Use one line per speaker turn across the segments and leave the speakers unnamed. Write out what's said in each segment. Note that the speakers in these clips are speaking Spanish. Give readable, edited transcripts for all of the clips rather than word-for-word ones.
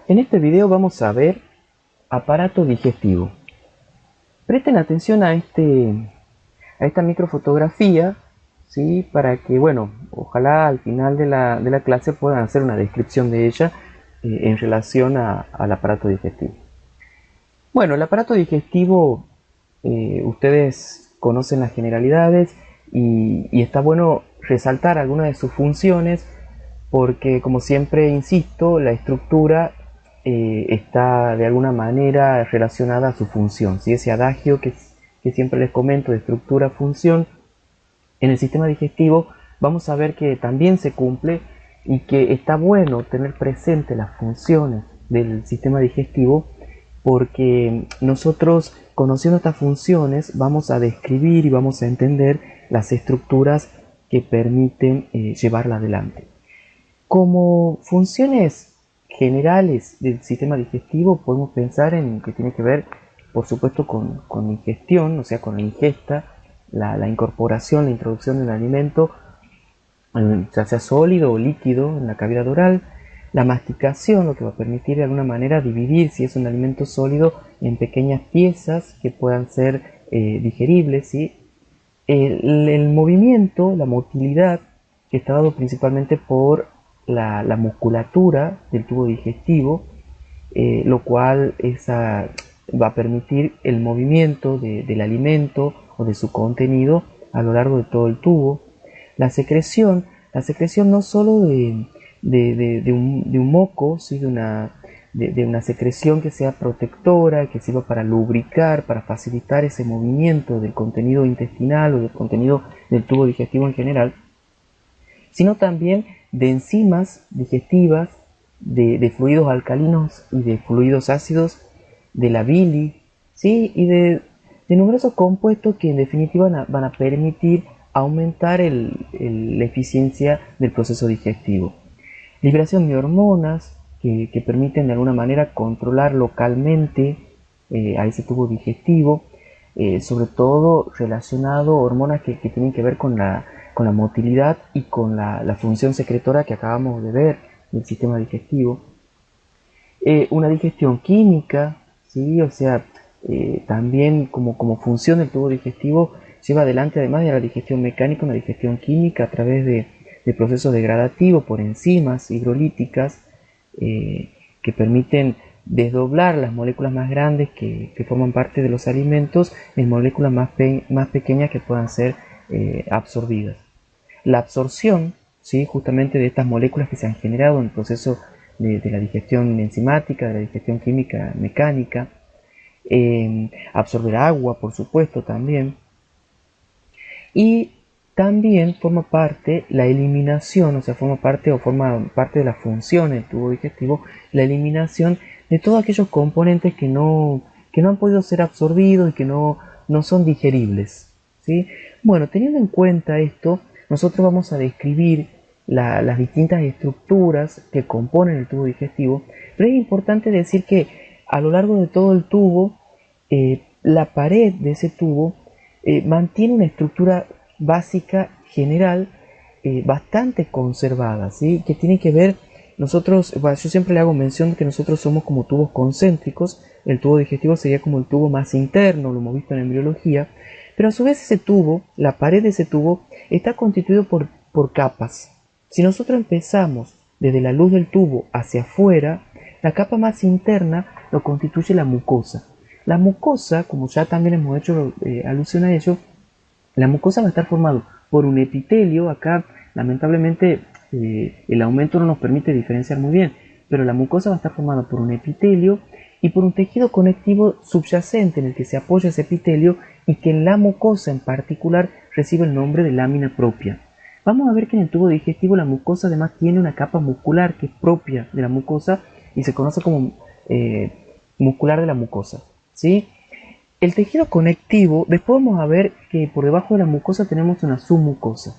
En este video vamos a ver aparato digestivo. Presten atención a esta microfotografía, ¿sí? Para que, bueno, ojalá al final de la clase puedan hacer una descripción de ella en relación al aparato digestivo. Bueno, el aparato digestivo, ustedes conocen las generalidades y está bueno resaltar algunas de sus funciones porque, como siempre insisto, la estructura está de alguna manera relacionada a su función. ¿Sí? Ese adagio que siempre les comento de estructura-función, en el sistema digestivo vamos a ver que también se cumple y que está bueno tener presente las funciones del sistema digestivo porque nosotros, conociendo estas funciones, vamos a describir y vamos a entender las estructuras que permiten llevarla adelante. Como funciones generales del sistema digestivo podemos pensar en que tiene que ver, por supuesto, con ingestión, o sea, con la ingesta, la incorporación, la introducción del alimento, ya sea sólido o líquido en la cavidad oral, la masticación, lo que va a permitir de alguna manera dividir, si es un alimento sólido, en pequeñas piezas que puedan ser digeribles, ¿sí? El movimiento, la motilidad, que está dado principalmente por la musculatura del tubo digestivo, lo cual va a permitir el movimiento del alimento o de su contenido a lo largo de todo el tubo. La secreción no solo de un moco, ¿sí? de una secreción que sea protectora, que sirva para lubricar, para facilitar ese movimiento del contenido intestinal o del contenido del tubo digestivo en general, sino también de enzimas digestivas, de fluidos alcalinos y de fluidos ácidos, de la bilis, ¿sí? Y de numerosos compuestos que en definitiva van a permitir aumentar la eficiencia del proceso digestivo. Liberación de hormonas que permiten de alguna manera controlar localmente a ese tubo digestivo, sobre todo relacionado hormonas que tienen que ver con la motilidad y con la función secretora que acabamos de ver del sistema digestivo. Una digestión química, ¿sí? O sea, también como función del tubo digestivo lleva adelante, además de la digestión mecánica, una digestión química a través de procesos degradativos por enzimas hidrolíticas que permiten desdoblar las moléculas más grandes que forman parte de los alimentos en moléculas más pequeñas que puedan ser absorbidas. La absorción, ¿sí? Justamente de estas moléculas que se han generado en el proceso de la digestión enzimática, de la digestión química mecánica, absorber agua, por supuesto, también. Y también forma parte la eliminación, o sea, forma parte de la función del tubo digestivo, la eliminación de todos aquellos componentes que no han podido ser absorbidos y que no son digeribles, ¿sí? Bueno, teniendo en cuenta esto, nosotros vamos a describir las distintas estructuras que componen el tubo digestivo, pero es importante decir que a lo largo de todo el tubo, la pared de ese tubo mantiene una estructura básica general bastante conservada, ¿sí? Que tiene que ver, nosotros, bueno, yo siempre le hago mención de que nosotros somos como tubos concéntricos, el tubo digestivo sería como el tubo más interno, lo hemos visto en embriología, pero a su vez ese tubo, la pared de ese tubo, está constituido por capas. Si nosotros empezamos desde la luz del tubo hacia afuera, la capa más interna lo constituye la mucosa. La mucosa, como ya también hemos hecho alusión a ello, la mucosa va a estar formada por un epitelio. Acá lamentablemente el aumento no nos permite diferenciar muy bien, pero la mucosa va a estar formada por un epitelio y por un tejido conectivo subyacente en el que se apoya ese epitelio y que en la mucosa en particular recibe el nombre de lámina propia. Vamos a ver que en el tubo digestivo la mucosa además tiene una capa muscular que es propia de la mucosa y se conoce como muscular de la mucosa, ¿sí? El tejido conectivo, después vamos a ver que por debajo de la mucosa tenemos una submucosa.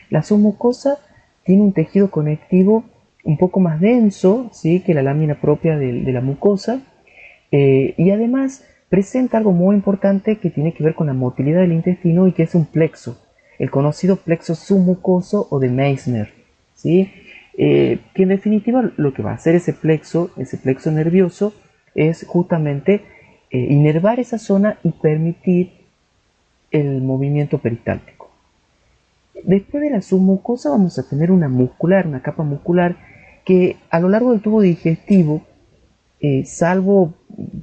La submucosa tiene un tejido conectivo un poco más denso, ¿sí? Que la lámina propia de la mucosa, y además presenta algo muy importante que tiene que ver con la motilidad del intestino y que es un plexo, el conocido plexo submucoso o de Meissner, ¿sí? que en definitiva lo que va a hacer ese plexo nervioso, es justamente inervar esa zona y permitir el movimiento peristáltico. Después de la submucosa vamos a tener una capa muscular que a lo largo del tubo digestivo, salvo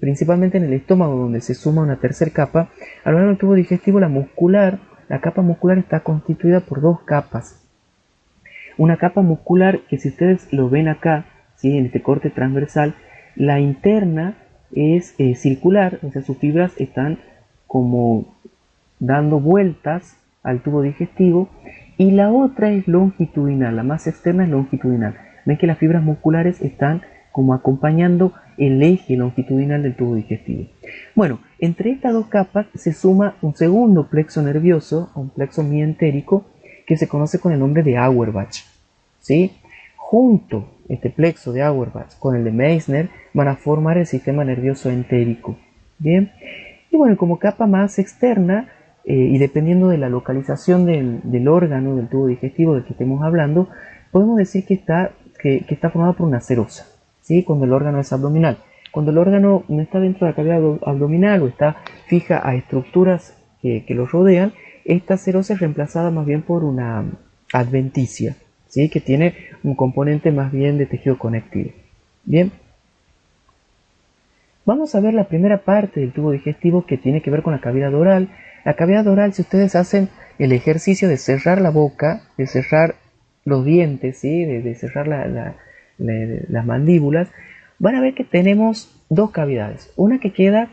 principalmente en el estómago donde se suma una tercera capa, a lo largo del tubo digestivo la capa muscular está constituida por dos capas. Una capa muscular que, si ustedes lo ven acá, ¿sí?, en este corte transversal, la interna es circular, o sea, sus fibras están como dando vueltas al tubo digestivo, y la otra es longitudinal, la más externa es longitudinal. Ven que las fibras musculares están como acompañando el eje longitudinal del tubo digestivo. Bueno, entre estas dos capas se suma un segundo plexo nervioso, un plexo mientérico, que se conoce con el nombre de Auerbach, ¿sí? Junto este plexo de Auerbach con el de Meissner van a formar el sistema nervioso entérico. Bien, y bueno, como capa más externa, y dependiendo de la localización del órgano del tubo digestivo del que estemos hablando, podemos decir que está formado por una serosa, ¿sí?, cuando el órgano es abdominal. Cuando el órgano no está dentro de la cavidad abdominal o está fija a estructuras que lo rodean, esta serosa es reemplazada más bien por una adventicia, ¿sí?, que tiene un componente más bien de tejido conectivo. Bien, vamos a ver la primera parte del tubo digestivo, que tiene que ver con la cavidad oral. La cavidad oral, si ustedes hacen el ejercicio de cerrar la boca, de cerrar los dientes, ¿sí?, de cerrar las mandíbulas, van a ver que tenemos dos cavidades. Una que queda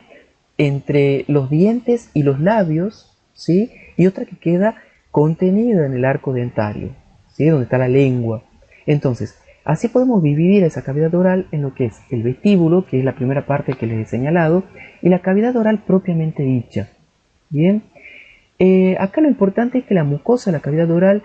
entre los dientes y los labios, ¿sí?, y otra que queda contenida en el arco dentario, ¿sí?, donde está la lengua. Entonces, así podemos dividir esa cavidad oral en lo que es el vestíbulo, que es la primera parte que les he señalado, y la cavidad oral propiamente dicha. Bien, acá lo importante es que la mucosa de la cavidad oral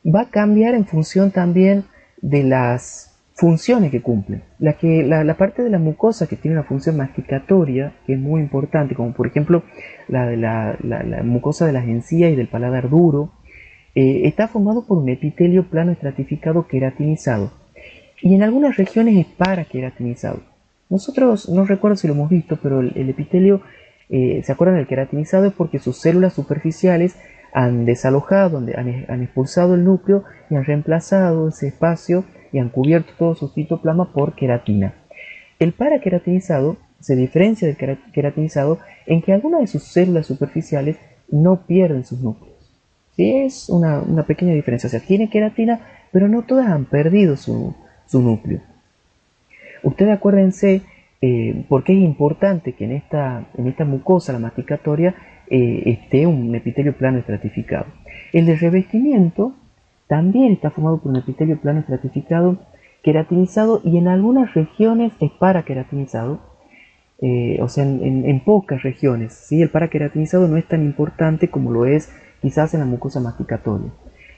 va a cambiar en función también de las funciones que cumple. La parte de la mucosa que tiene una función masticatoria, que es muy importante, como por ejemplo la mucosa de las encías y del paladar duro, está formado por un epitelio plano estratificado queratinizado, y en algunas regiones es paraqueratinizado. Nosotros, no recuerdo si lo hemos visto, pero el epitelio, ¿se acuerdan? El queratinizado es porque sus células superficiales han desalojado, han expulsado el núcleo y han reemplazado ese espacio y han cubierto todo su citoplasma por queratina. El paraqueratinizado se diferencia del queratinizado en que algunas de sus células superficiales no pierden sus núcleos. Sí, es una pequeña diferencia, o sea, tiene queratina, pero no todas han perdido su núcleo. Ustedes acuérdense por qué es importante que en esta mucosa, la masticatoria, esté un epitelio plano estratificado. El de revestimiento también está formado por un epitelio plano estratificado queratinizado, y en algunas regiones es paraqueratinizado, o sea, en pocas regiones, ¿sí? El paraqueratinizado no es tan importante como lo es quizás en la mucosa masticatoria.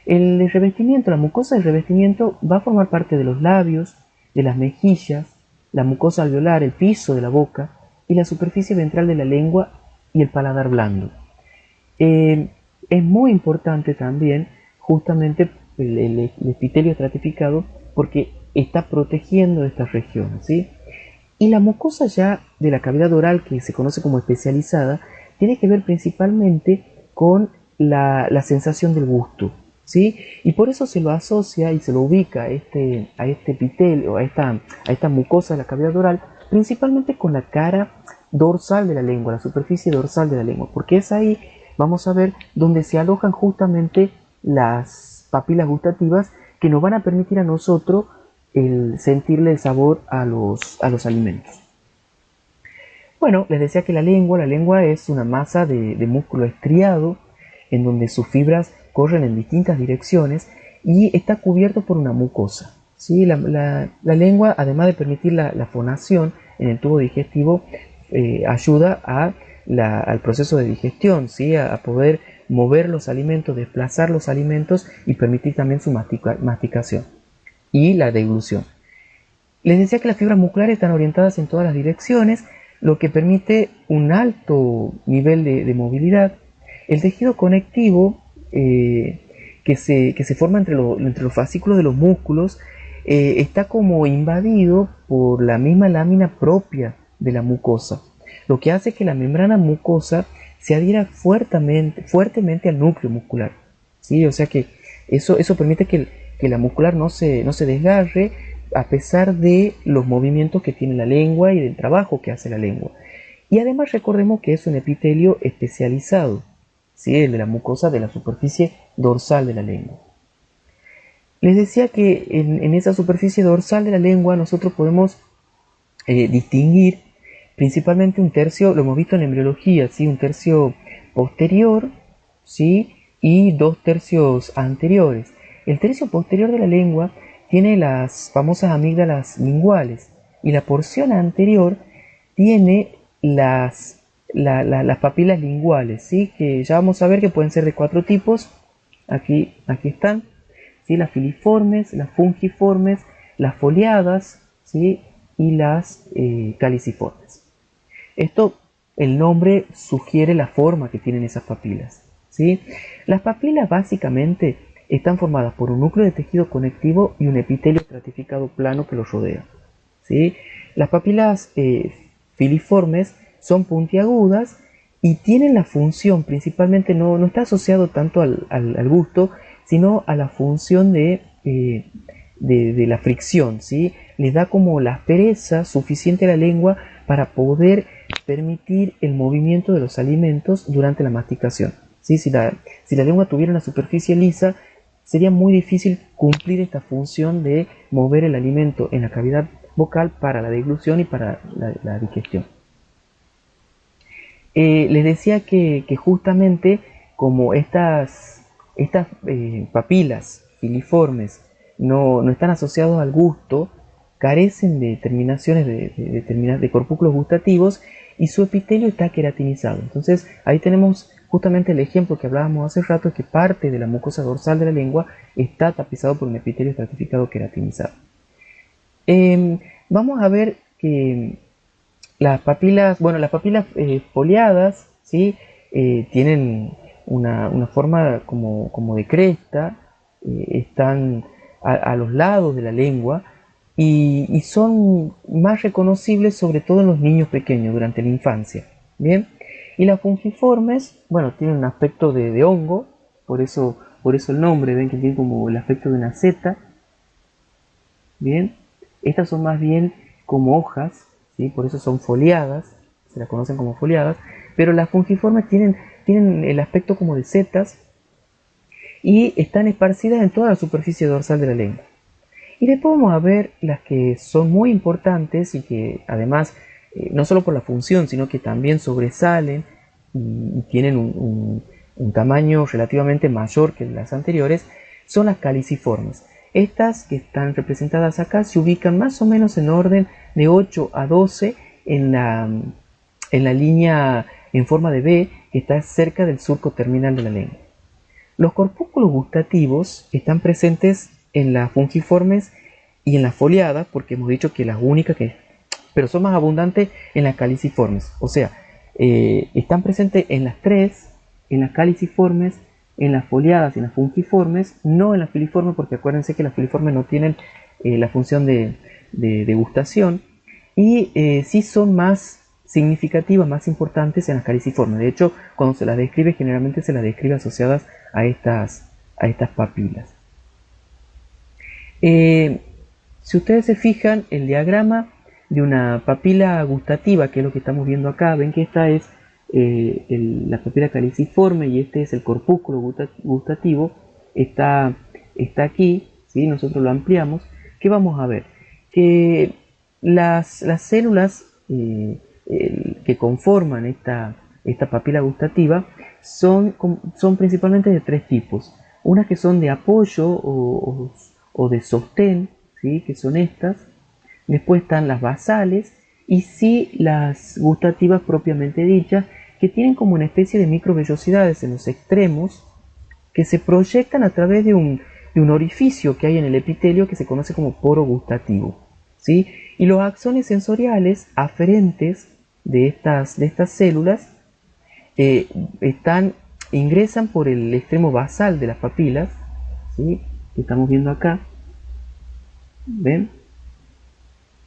El de revestimiento, la mucosa de revestimiento va a formar parte de los labios, de las mejillas, la mucosa alveolar, el piso de la boca y la superficie ventral de la lengua y el paladar blando. Es muy importante también justamente el epitelio estratificado, porque está protegiendo estas regiones, ¿sí? Y la mucosa ya de la cavidad oral, que se conoce como especializada, tiene que ver principalmente con la sensación del gusto, ¿sí? Y por eso se lo asocia y se lo ubica a este epitelio, a esta mucosa de la cavidad oral, principalmente con la cara dorsal de la lengua, la superficie dorsal de la lengua, porque es ahí, vamos a ver, donde se alojan justamente las papilas gustativas que nos van a permitir a nosotros el sentirle el sabor a los alimentos. Bueno, les decía que la lengua es una masa de músculo estriado, en donde sus fibras corren en distintas direcciones y está cubierto por una mucosa, ¿sí? La lengua, además de permitir la fonación en el tubo digestivo, ayuda al proceso de digestión, ¿sí? A poder mover los alimentos, desplazar los alimentos y permitir también su masticación y la deglución. Les decía que las fibras musculares están orientadas en todas las direcciones, lo que permite un alto nivel de movilidad. El tejido conectivo que se forma entre los fascículos de los músculos está como invadido por la misma lámina propia de la mucosa, lo que hace que la membrana mucosa se adhiera fuertemente al núcleo muscular, ¿sí? O sea que eso permite que la muscular no se desgarre a pesar de los movimientos que tiene la lengua y del trabajo que hace la lengua. Y además recordemos que es un epitelio especializado, ¿sí? El de la mucosa de la superficie dorsal de la lengua. Les decía que en esa superficie dorsal de la lengua nosotros podemos distinguir principalmente un tercio, lo hemos visto en embriología, ¿sí? Un tercio posterior, ¿sí? Y 2 tercios anteriores. El tercio posterior de la lengua tiene las famosas amígdalas linguales y la porción anterior tiene las papilas linguales, ¿sí? Que ya vamos a ver que pueden ser de 4 tipos. Aquí están, ¿sí? Las filiformes, las fungiformes, las foliadas, ¿sí? Y las caliciformes. Esto, el nombre sugiere la forma que tienen esas papilas, ¿sí? Las papilas básicamente están formadas por un núcleo de tejido conectivo y un epitelio estratificado plano que los rodea, ¿sí? Las papilas filiformes son puntiagudas y tienen la función, principalmente no está asociado tanto al gusto, sino a la función de la fricción, ¿sí? Les da como la aspereza suficiente a la lengua para poder permitir el movimiento de los alimentos durante la masticación, ¿sí? Si la lengua tuviera una superficie lisa, sería muy difícil cumplir esta función de mover el alimento en la cavidad vocal para la deglución y para la digestión. Les decía que justamente como estas papilas filiformes no están asociados al gusto, carecen de terminaciones de corpúsculos gustativos y su epitelio está queratinizado. Entonces ahí tenemos justamente el ejemplo que hablábamos hace rato, que parte de la mucosa dorsal de la lengua está tapizado por un epitelio estratificado queratinizado. Vamos a ver que las papilas foliadas, ¿sí? Tienen una forma como de cresta, están a los lados de la lengua y son más reconocibles sobre todo en los niños pequeños durante la infancia. Bien, y las fungiformes, bueno, tienen un aspecto de hongo, por eso el nombre, ven que tiene como el aspecto de una seta. Bien, estas son más bien como hojas, ¿sí? Por eso son foliadas, se las conocen como foliadas, pero las fungiformes tienen el aspecto como de setas y están esparcidas en toda la superficie dorsal de la lengua. Y después vamos a ver las que son muy importantes y que además, no solo por la función, sino que también sobresalen y tienen un tamaño relativamente mayor que las anteriores, son las caliciformes. Estas que están representadas acá se ubican más o menos en orden de 8 a 12 en la línea en forma de B que está cerca del surco terminal de la lengua. Los corpúsculos gustativos están presentes en las fungiformes y en las foliadas, porque hemos dicho que las únicas pero son más abundantes en las caliciformes. O sea, están presentes en las tres, en las caliciformes, en las foliadas y en las fungiformes, no en las filiformes, porque acuérdense que las filiformes no tienen la función de degustación, y sí son más significativas, más importantes en las caliciformes. De hecho, cuando se las describe, generalmente se las describe asociadas a estas papilas. Si ustedes se fijan, el diagrama de una papila gustativa, que es lo que estamos viendo acá, ven que esta es la papila caliciforme y este es el corpúsculo gustativo, está aquí, ¿sí? Nosotros lo ampliamos. ¿Qué vamos a ver? Que las células que conforman esta papila gustativa son principalmente de 3 tipos. Unas que son de apoyo o de sostén, ¿sí? Que son estas. Después están las basales y sí las gustativas propiamente dichas, que tienen como una especie de microvellosidades en los extremos que se proyectan a través de un orificio que hay en el epitelio que se conoce como poro gustativo, ¿sí? Y los axones sensoriales aferentes de estas células ingresan por el extremo basal de las papilas, ¿sí? Que estamos viendo acá, ¿ven?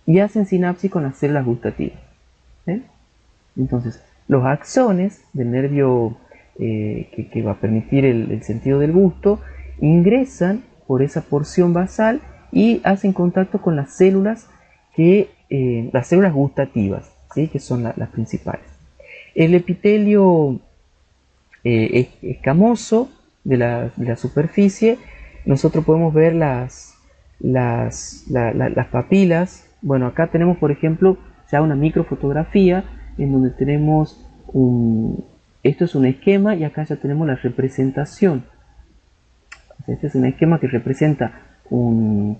Y hacen sinapsis con las células gustativas, ¿ven? Entonces, los axones del nervio que va a permitir el sentido del gusto ingresan por esa porción basal y hacen contacto con las células las células gustativas, ¿sí? Que son las principales. El epitelio escamoso de la superficie, nosotros podemos ver las papilas. Bueno, acá tenemos, por ejemplo, ya una microfotografía en donde tenemos esto es un esquema y acá ya tenemos la representación. Este es un esquema que representa un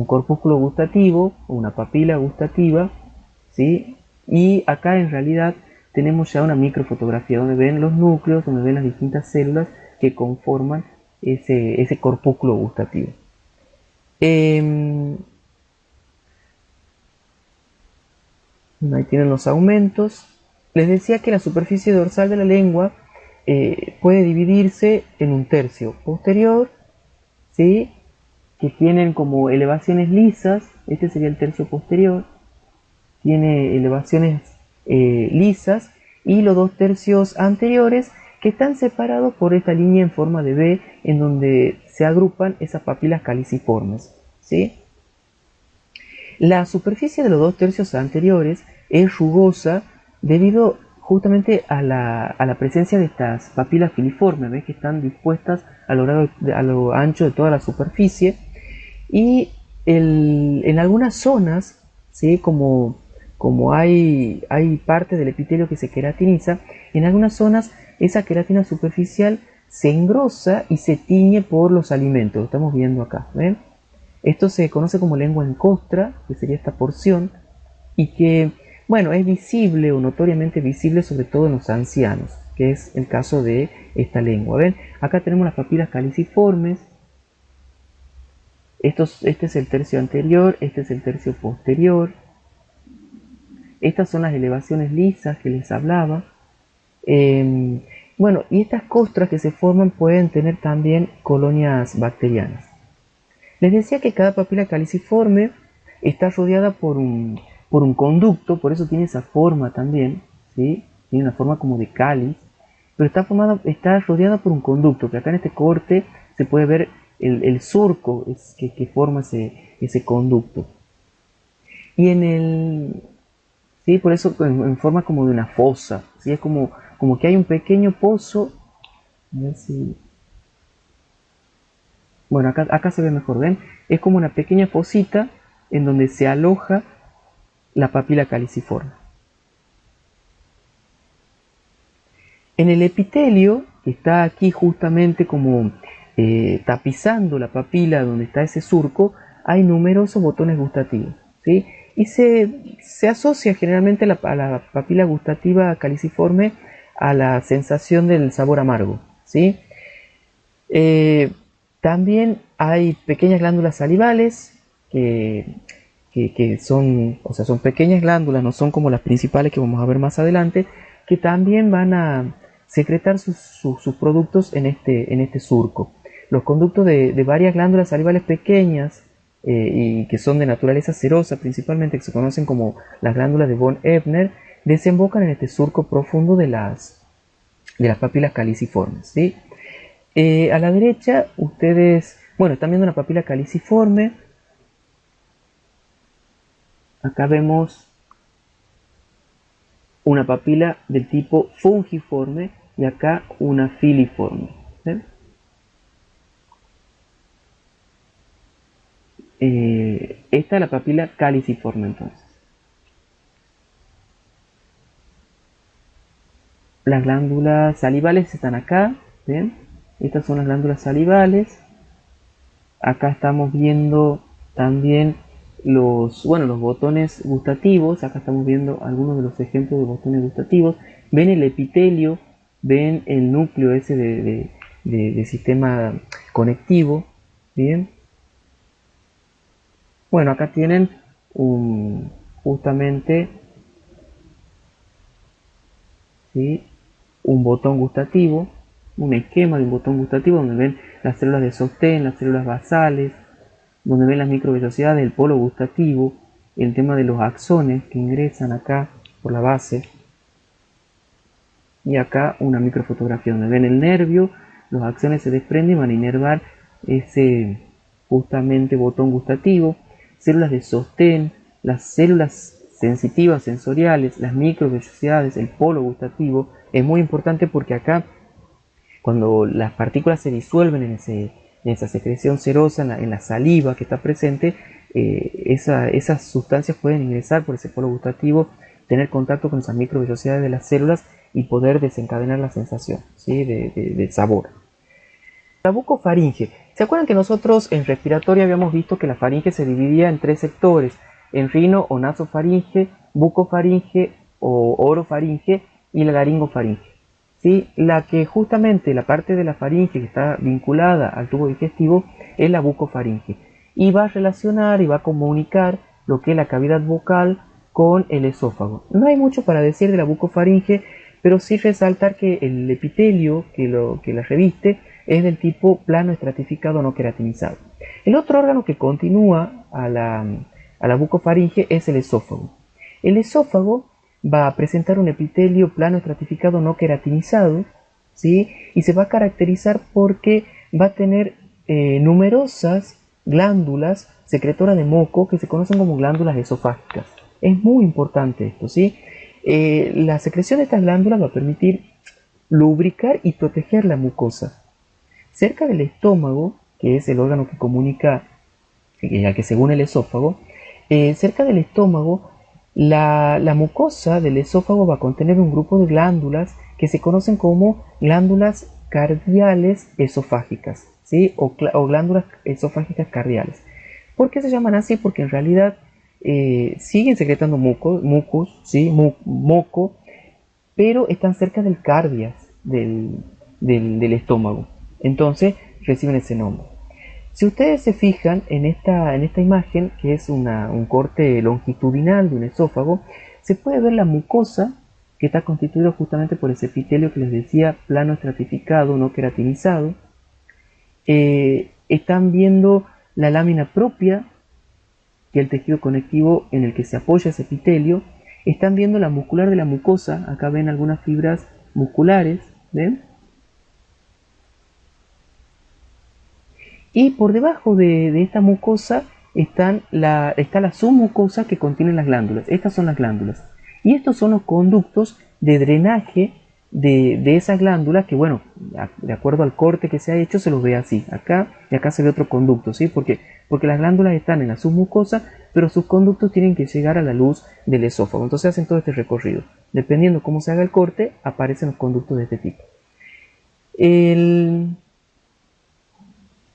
corpúsculo gustativo, una papila gustativa, ¿sí? Y acá en realidad tenemos ya una microfotografía donde ven los núcleos, donde ven las distintas células que conforman ese corpúsculo gustativo. Ahí tienen los aumentos. Les decía que la superficie dorsal de la lengua puede dividirse en un tercio posterior, ¿sí? Que tienen como elevaciones lisas. Este sería el tercio posterior. Tiene elevaciones lisas, y los dos tercios anteriores que están separados por esta línea en forma de V en donde se agrupan esas papilas caliciformes, ¿sí? La superficie de los dos tercios anteriores es rugosa debido justamente a la presencia de estas papilas filiformes, ¿ves? Que están dispuestas a lo ancho de toda la superficie, y en algunas zonas, ¿sí? Como hay parte del epitelio que se queratiniza, en algunas zonas esa queratina superficial se engrosa y se tiñe por los alimentos. Lo estamos viendo acá, ¿ven? Esto se conoce como lengua en costra, que sería esta porción, y que, bueno, es visible o notoriamente visible sobre todo en los ancianos, que es el caso de esta lengua. ¿Ven? Acá tenemos las papilas caliciformes. Este es el tercio anterior, este es el tercio posterior. Estas son las elevaciones lisas que les hablaba. Bueno, y estas costras que se forman pueden tener también colonias bacterianas. Les decía que cada papila caliciforme está rodeada por un conducto, por eso tiene esa forma también, ¿sí? Tiene una forma como de cáliz, pero está rodeada por un conducto, que acá en este corte se puede ver el surco que forma ese conducto. Y ¿sí? Por eso en forma como de una fosa, ¿sí? Es como que hay un pequeño pozo. A ver si... Bueno, acá se ve mejor, ¿ven? Es como una pequeña fosita en donde se aloja la papila caliciforme. En el epitelio, que está aquí justamente como tapizando la papila donde está ese surco, hay numerosos botones gustativos, ¿sí? Y se asocia generalmente a la papila gustativa caliciforme a la sensación del sabor amargo, ¿sí? También hay pequeñas glándulas salivales que son, o sea, son pequeñas glándulas, no son como las principales que vamos a ver más adelante, que también van a secretar sus productos en este surco. Los conductos de varias glándulas salivales pequeñas y que son de naturaleza serosa principalmente, que se conocen como las glándulas de von Ebner, desembocan en este surco profundo de las papilas caliciformes, ¿sí? A la derecha ustedes, bueno, están viendo una papila caliciforme. Acá vemos una papila del tipo fungiforme y acá una filiforme. ¿Ven? Esta es la papila caliciforme entonces. Las glándulas salivales están acá, ¿ven? Estas son las glándulas salivales. Acá estamos viendo también los botones gustativos. Acá estamos viendo algunos de los ejemplos de botones gustativos. Ven el epitelio, ven el núcleo ese de sistema conectivo. Bien. Bueno, acá tienen justamente, ¿sí? Un botón gustativo, un esquema de un botón gustativo donde ven las células de sostén, las células basales. donde ven las microvellosidades del polo gustativo, el tema de los axones que ingresan acá por la base, y acá una microfotografía donde ven el nervio, los axones se desprenden y van a inervar ese justamente botón gustativo, células de sostén, las células sensitivas sensoriales, las microvellosidades, el polo gustativo. Es muy importante porque acá, cuando las partículas se disuelven en esa secreción serosa, en la saliva que está presente, esas sustancias pueden ingresar por ese polo gustativo, tener contacto con esas microvellosidades de las células y poder desencadenar la sensación, ¿sí?, de sabor. La bucofaringe. ¿Se acuerdan que nosotros en respiratorio habíamos visto que la faringe se dividía en 3 sectores? En rino o nasofaringe, bucofaringe o orofaringe y la laringofaringe. ¿Sí? La que justamente la parte de la faringe que está vinculada al tubo digestivo es la bucofaringe. Y va a relacionar y va a comunicar lo que es la cavidad vocal con el esófago. No hay mucho para decir de la bucofaringe, pero sí resaltar que el epitelio que la reviste es del tipo plano estratificado no queratinizado. El otro órgano que continúa a la bucofaringe es el esófago. El esófago va a presentar un epitelio plano estratificado no queratinizado, ¿sí?, y se va a caracterizar porque va a tener numerosas glándulas secretoras de moco que se conocen como glándulas esofágicas. Es muy importante esto, ¿sí? La secreción de estas glándulas va a permitir lubricar y proteger la mucosa. Cerca del estómago, que es el órgano que comunica, ya que según el esófago, cerca del estómago, la mucosa del esófago va a contener un grupo de glándulas que se conocen como glándulas cardiales esofágicas, ¿sí?, o glándulas esofágicas cardiales. ¿Por qué se llaman así? Porque en realidad siguen secretando mucus, ¿sí?, moco, pero están cerca del cardias del estómago. Entonces reciben ese nombre. Si ustedes se fijan en esta imagen, que es un corte longitudinal de un esófago, se puede ver la mucosa, que está constituida justamente por ese epitelio que les decía, plano estratificado, no queratinizado. Están viendo la lámina propia, que es el tejido conectivo en el que se apoya ese epitelio. Están viendo la muscular de la mucosa, acá ven algunas fibras musculares, ¿ven? Y por debajo de esta mucosa está la submucosa que contiene las glándulas. Estas son las glándulas. Y estos son los conductos de drenaje de esas glándulas que, bueno, de acuerdo al corte que se ha hecho, se los ve así. Acá y acá se ve otro conducto, ¿sí? Porque las glándulas están en la submucosa, pero sus conductos tienen que llegar a la luz del esófago. Entonces hacen todo este recorrido. Dependiendo cómo se haga el corte, aparecen los conductos de este tipo.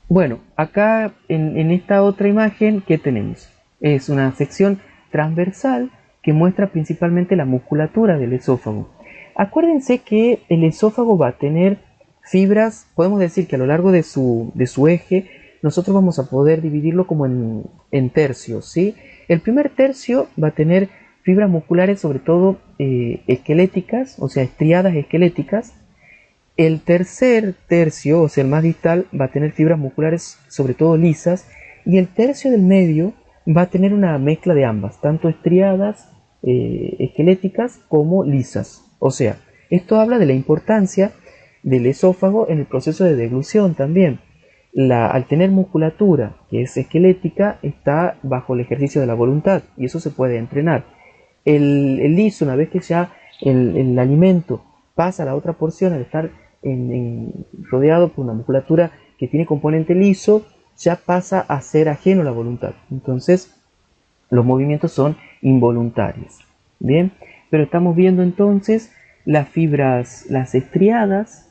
Bueno, acá en esta otra imagen, ¿qué tenemos? Es una sección transversal que muestra principalmente la musculatura del esófago. Acuérdense que el esófago va a tener fibras, podemos decir que a lo largo de su eje, nosotros vamos a poder dividirlo como en tercios, ¿sí? El primer tercio va a tener fibras musculares, sobre todo esqueléticas, o sea, estriadas esqueléticas. El tercer tercio, o sea, el más distal, va a tener fibras musculares, sobre todo lisas, y el tercio del medio va a tener una mezcla de ambas, tanto estriadas, esqueléticas, como lisas. O sea, esto habla de la importancia del esófago en el proceso de deglución también. Al tener musculatura que es esquelética, está bajo el ejercicio de la voluntad, y eso se puede entrenar. El liso, una vez que ya el alimento pasa a la otra porción, al estar rodeado por una musculatura que tiene componente liso, ya pasa a ser ajeno a la voluntad. Entonces, los movimientos son involuntarios. Bien, pero estamos viendo entonces las fibras, las estriadas,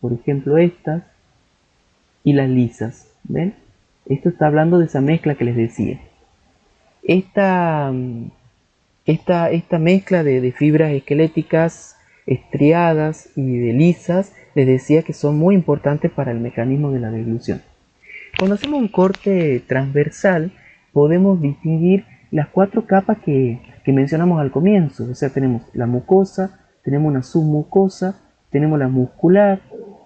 por ejemplo estas, y las lisas. ¿Ven? Esto está hablando de esa mezcla que les decía. Esta mezcla de fibras esqueléticas, estriadas y de lisas, les decía que son muy importantes para el mecanismo de la deglución. Cuando hacemos un corte transversal, podemos distinguir las 4 capas que mencionamos al comienzo. O sea, tenemos la mucosa, tenemos una submucosa, tenemos la muscular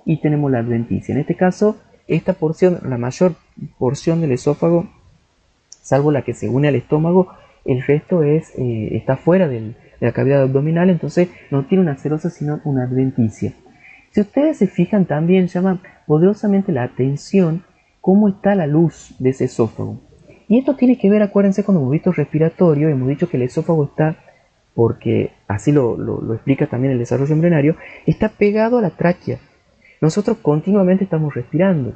y tenemos la adventicia. En este caso, esta porción, la mayor porción del esófago, salvo la que se une al estómago, el resto está fuera de la cavidad abdominal, entonces no tiene una serosa sino una adventicia. Si ustedes se fijan, también llama poderosamente la atención cómo está la luz de ese esófago. Y esto tiene que ver, acuérdense, cuando hemos visto respiratorio, hemos dicho que el esófago está, porque así lo explica también el desarrollo embrionario, está pegado a la tráquea. Nosotros continuamente estamos respirando,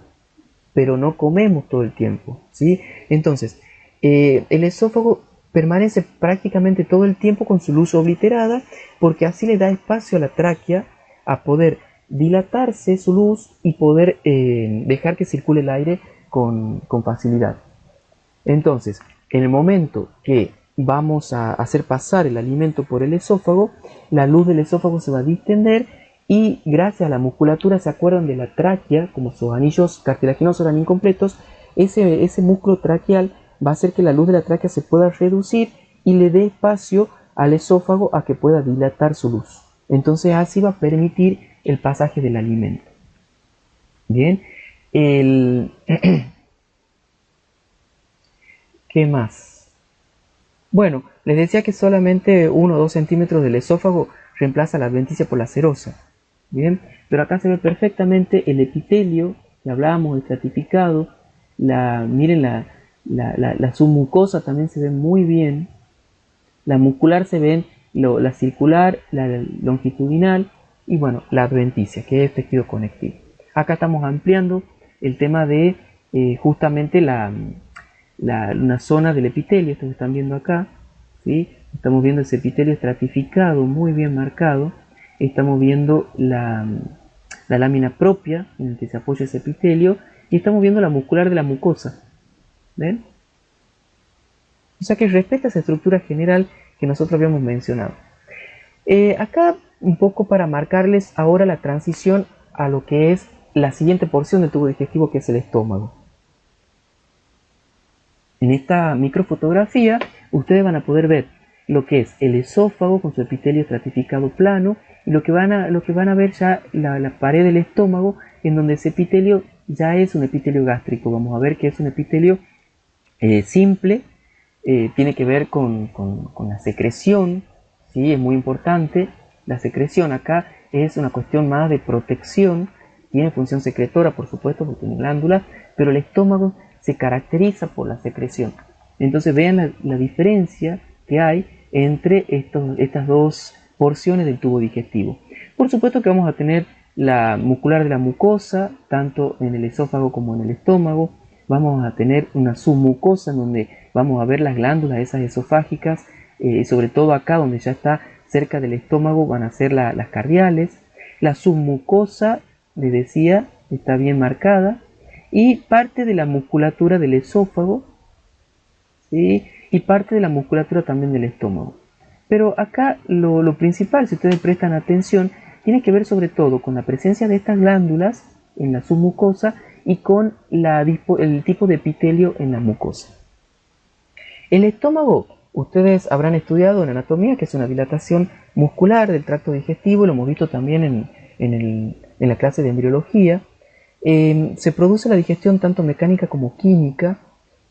pero no comemos todo el tiempo, ¿sí? Entonces, el esófago permanece prácticamente todo el tiempo con su luz obliterada, porque así le da espacio a la tráquea a poder dilatarse su luz y poder dejar que circule el aire con facilidad. Entonces, en el momento que vamos a hacer pasar el alimento por el esófago, la luz del esófago se va a distender y gracias a la musculatura, ¿se acuerdan de la tráquea? Como sus anillos cartilaginosos eran incompletos, ese músculo traqueal va a hacer que la luz de la tráquea se pueda reducir y le dé espacio al esófago a que pueda dilatar su luz. Entonces así va a permitir el pasaje del alimento. Bien, ¿qué más? Bueno, les decía que solamente 1 o 2 centímetros del esófago reemplaza la adventicia por la serosa. Bien, pero acá se ve perfectamente el epitelio, que hablábamos, estratificado. Miren, la submucosa también se ve muy bien. La muscular se ven, la circular, la longitudinal y bueno, la adventicia, que es tejido conectivo. Acá estamos ampliando el tema de justamente una zona del epitelio, esto que están viendo acá, ¿sí? Estamos viendo ese epitelio estratificado, muy bien marcado. Estamos viendo la lámina propia en la que se apoya ese epitelio y estamos viendo la muscular de la mucosa. ¿Ven? O sea que respeta esa estructura general que nosotros habíamos mencionado. Acá un poco para marcarles ahora la transición a lo que es la siguiente porción del tubo digestivo, que es el estómago. En esta microfotografía ustedes van a poder ver lo que es el esófago con su epitelio estratificado plano y lo que van a ver ya la pared del estómago, en donde ese epitelio ya es un epitelio gástrico. Vamos a ver que es un epitelio simple, tiene que ver con la secreción, ¿sí? Es muy importante. La secreción acá es una cuestión más de protección, tiene función secretora, por supuesto, porque tiene glándulas, pero el estómago se caracteriza por la secreción. Entonces vean la diferencia que hay entre estas dos porciones del tubo digestivo. Por supuesto que vamos a tener la muscular de la mucosa, tanto en el esófago como en el estómago. Vamos a tener una submucosa en donde vamos a ver las glándulas esas esofágicas, sobre todo acá donde ya está cerca del estómago van a ser las cardiales. La submucosa, les decía, está bien marcada, y parte de la musculatura del esófago, ¿sí? Y parte de la musculatura también del estómago. Pero acá lo principal, si ustedes prestan atención, tiene que ver sobre todo con la presencia de estas glándulas en la submucosa y con el tipo de epitelio en la mucosa. El estómago, ustedes habrán estudiado en anatomía, que es una dilatación muscular del tracto digestivo, lo hemos visto también en la clase de embriología. Se produce la digestión tanto mecánica como química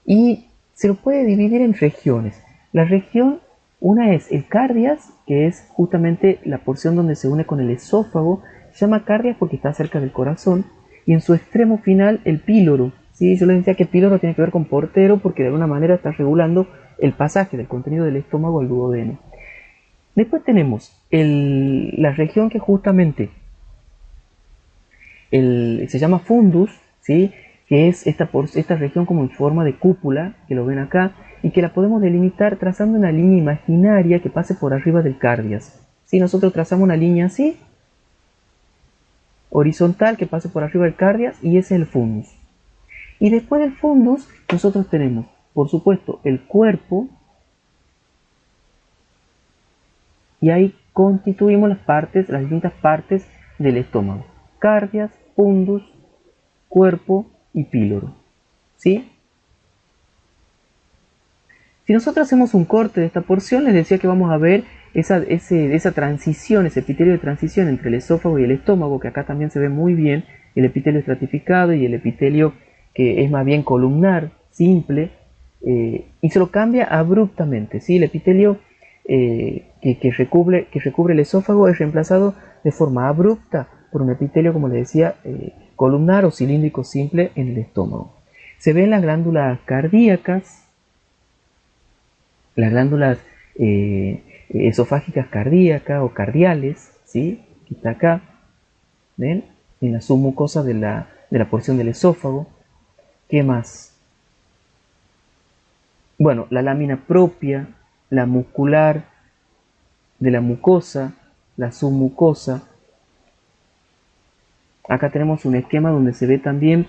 y se lo puede dividir en regiones. La región, una es el cardias, que es justamente la porción donde se une con el esófago, se llama cardias porque está cerca del corazón, y en su extremo final el píloro. ¿Sí? Yo les decía que píloro tiene que ver con portero porque de alguna manera está regulando el pasaje del contenido del estómago al duodeno. Después tenemos la región que justamente se llama fundus, ¿sí? Que es esta región como en forma de cúpula, que lo ven acá, y que la podemos delimitar trazando una línea imaginaria que pase por arriba del cardias. Si nosotros trazamos una línea así, horizontal, que pase por arriba del cardias, y ese es el fundus. Y después del fundus nosotros tenemos, por supuesto, el cuerpo, y ahí constituimos las distintas partes del estómago: cardias, fundus, cuerpo y píloro. ¿Sí? Si nosotros hacemos un corte de esta porción, les decía que vamos a ver esa transición, ese epitelio de transición entre el esófago y el estómago, que acá también se ve muy bien el epitelio estratificado y el epitelio que es más bien columnar, simple, y se lo cambia abruptamente, ¿sí? El epitelio que recubre el esófago es reemplazado de forma abrupta por un epitelio, como les decía, columnar o cilíndrico simple en el estómago. Se ven las glándulas cardíacas, las glándulas esofágicas cardíacas o cardiales, ¿sí? Que está acá, ¿ven? En la submucosa de la porción del esófago. ¿Qué más? Bueno, la lámina propia, la muscular de la mucosa, la submucosa. Acá tenemos un esquema donde se ve también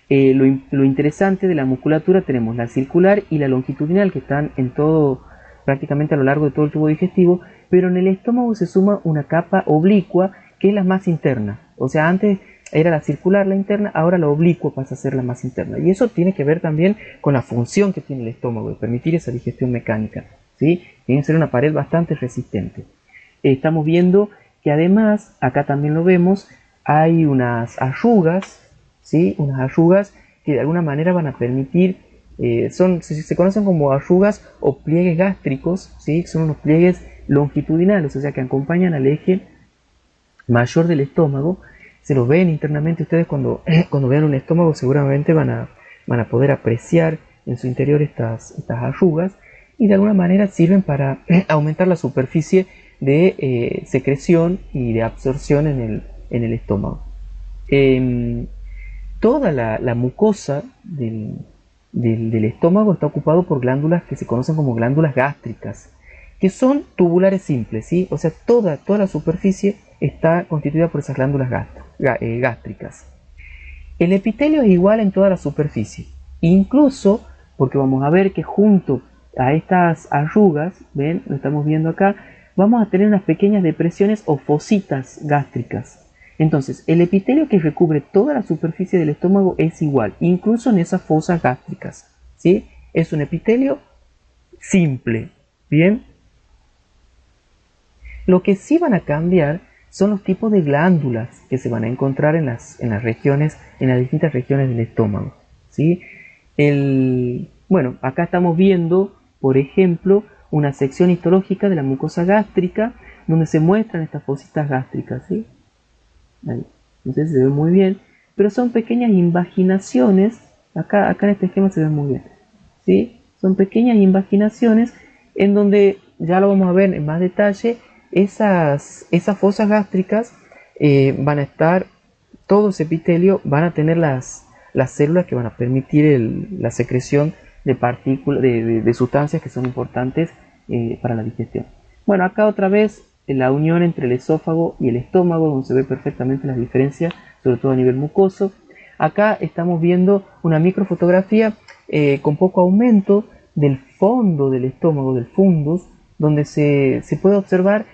lo interesante de la musculatura. Tenemos la circular y la longitudinal, que están en todo, prácticamente a lo largo de todo el tubo digestivo, pero en el estómago se suma una capa oblicua que es la más interna. O sea, antes era la circular, la interna, ahora la oblicua pasa a ser la más interna. Y eso tiene que ver también con la función que tiene el estómago, de permitir esa digestión mecánica, ¿sí? Tiene que ser una pared bastante resistente. Estamos viendo que además, acá también lo vemos, hay unas arrugas, ¿sí? Unas arrugas que de alguna manera van a permitir, se conocen como arrugas o pliegues gástricos, ¿sí? Son unos pliegues longitudinales, o sea que acompañan al eje mayor del estómago. Se los ven internamente ustedes cuando vean un estómago, seguramente van a poder apreciar en su interior estas arrugas, y de alguna manera sirven para aumentar la superficie de secreción y de absorción en el estómago. Toda la mucosa del estómago está ocupado por glándulas que se conocen como glándulas gástricas, que son tubulares simples, ¿sí? O sea, toda la superficie está constituida por esas glándulas gástricas. El epitelio es igual en toda la superficie, incluso porque vamos a ver que junto a estas arrugas, ven, lo estamos viendo acá, vamos a tener unas pequeñas depresiones o fositas gástricas. Entonces, el epitelio que recubre toda la superficie del estómago es igual, incluso en esas fosas gástricas, ¿sí? Es un epitelio simple, ¿bien? Lo que sí van a cambiar son los tipos de glándulas que se van a encontrar en las regiones, en las distintas regiones del estómago, ¿sí? Bueno, acá estamos viendo, por ejemplo, una sección histológica de la mucosa gástrica, donde se muestran estas fositas gástricas, ¿sí? Ahí. No sé si se ve muy bien, pero son pequeñas invaginaciones. Acá en este esquema se ve muy bien, ¿sí? Son pequeñas invaginaciones en donde, ya lo vamos a ver en más detalle, esas fosas gástricas van a estar, todo ese epitelio van a tener las células que van a permitir la secreción de partículas, de sustancias que son importantes para la digestión. Bueno, acá otra vez la unión entre el esófago y el estómago, donde se ve perfectamente las diferencias, sobre todo a nivel mucoso. Acá estamos viendo una microfotografía con poco aumento del fondo del estómago, del fundus, donde se puede observar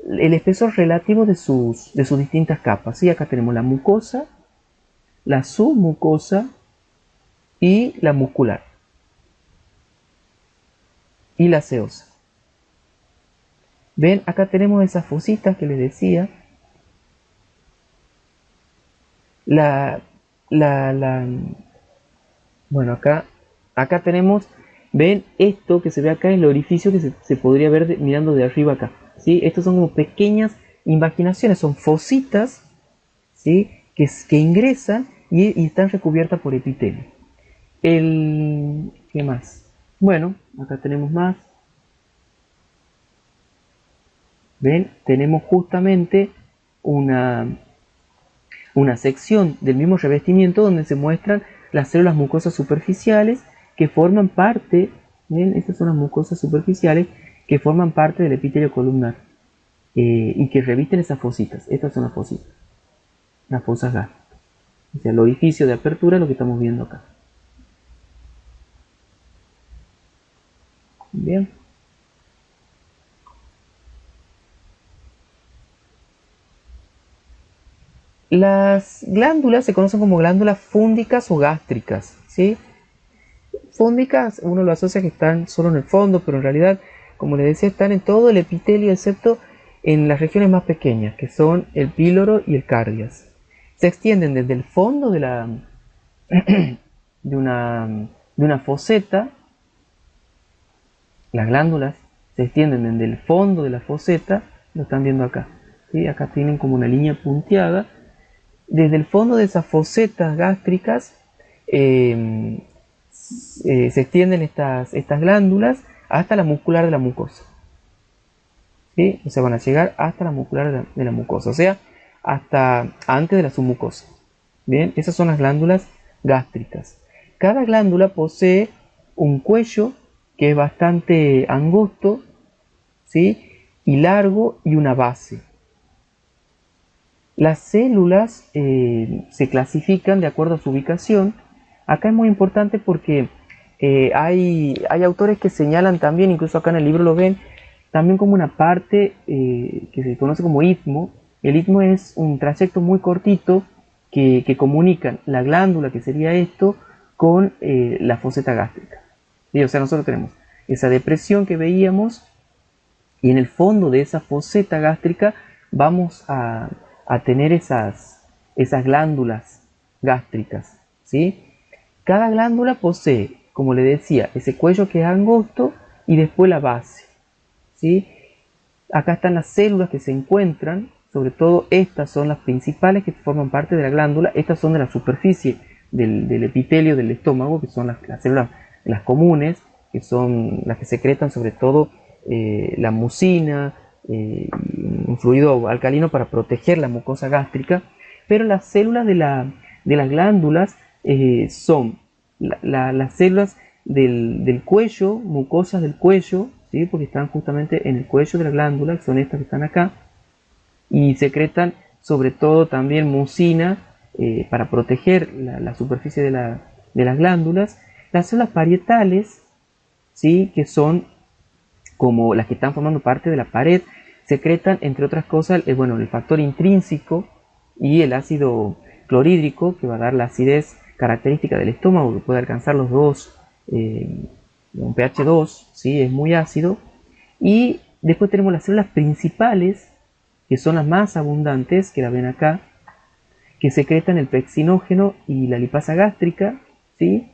el espesor relativo de sus distintas capas, ¿sí? Acá tenemos la mucosa, la submucosa y la muscular y la seosa. Ven, acá tenemos esas fositas que les decía. Bueno, acá tenemos, ven, esto que se ve acá es el orificio que se podría ver mirando de arriba acá, ¿sí? Estos son como pequeñas invaginaciones, son fositas, ¿sí? que ingresan y están recubiertas por epitelio. ¿Qué más? Bueno, acá tenemos más. ¿Ven? Tenemos justamente una sección del mismo revestimiento donde se muestran las células mucosas superficiales que forman parte, ¿ven? Estas son las mucosas superficiales que forman parte del epitelio columnar y que revisten esas fositas. Estas son las fositas, las fosas gástricas. O sea, el orificio de apertura es lo que estamos viendo acá. Bien. Las glándulas se conocen como glándulas fúndicas o gástricas, ¿sí? Fúndicas uno lo asocia que están solo en el fondo, pero en realidad, como les decía, están en todo el epitelio excepto en las regiones más pequeñas, que son el píloro y el cardias. se extienden desde el fondo de la de una foseta. Las glándulas se extienden desde el fondo de la foseta, lo están viendo acá, ¿sí? Acá tienen como una línea punteada. Desde el fondo de esas fosetas gástricas se extienden estas glándulas hasta la muscular de la mucosa, ¿sí? O sea, van a llegar hasta la muscular de la mucosa, o sea, hasta antes de la submucosa. Bien, esas son las glándulas gástricas. Cada glándula posee un cuello que es bastante angosto, ¿sí? Y largo, y una base. Las células se clasifican de acuerdo a su ubicación. Acá es muy importante porque hay autores que señalan también, incluso acá en el libro lo ven, también como una parte que se conoce como istmo. El istmo es un trayecto muy cortito que comunican la glándula, que sería esto, con la foseta gástrica. ¿Sí? O sea, nosotros tenemos esa depresión que veíamos, y en el fondo de esa foseta gástrica vamos a tener esas glándulas gástricas, ¿sí? Cada glándula posee, como le decía, ese cuello que es angosto y después la base, ¿sí? Acá están las células que se encuentran, sobre todo estas son las principales que forman parte de la glándula. Estas son de la superficie del epitelio del estómago, que son las células las comunes, que son las que secretan sobre todo la mucina, un fluido alcalino para proteger la mucosa gástrica. Pero las células de las glándulas son las células del cuello, mucosas del cuello, ¿sí? Porque están justamente en el cuello de la glándula, que son estas que están acá, y secretan sobre todo también mucina para proteger la superficie de las glándulas. Las células parietales, ¿sí? Que son como las que están formando parte de la pared, secretan, entre otras cosas, el factor intrínseco y el ácido clorhídrico, que va a dar la acidez característica del estómago, que puede alcanzar los 2, un pH 2, ¿sí? Es muy ácido. Y después tenemos las células principales, que son las más abundantes, que la ven acá, que secretan el pexinógeno y la lipasa gástrica, ¿sí?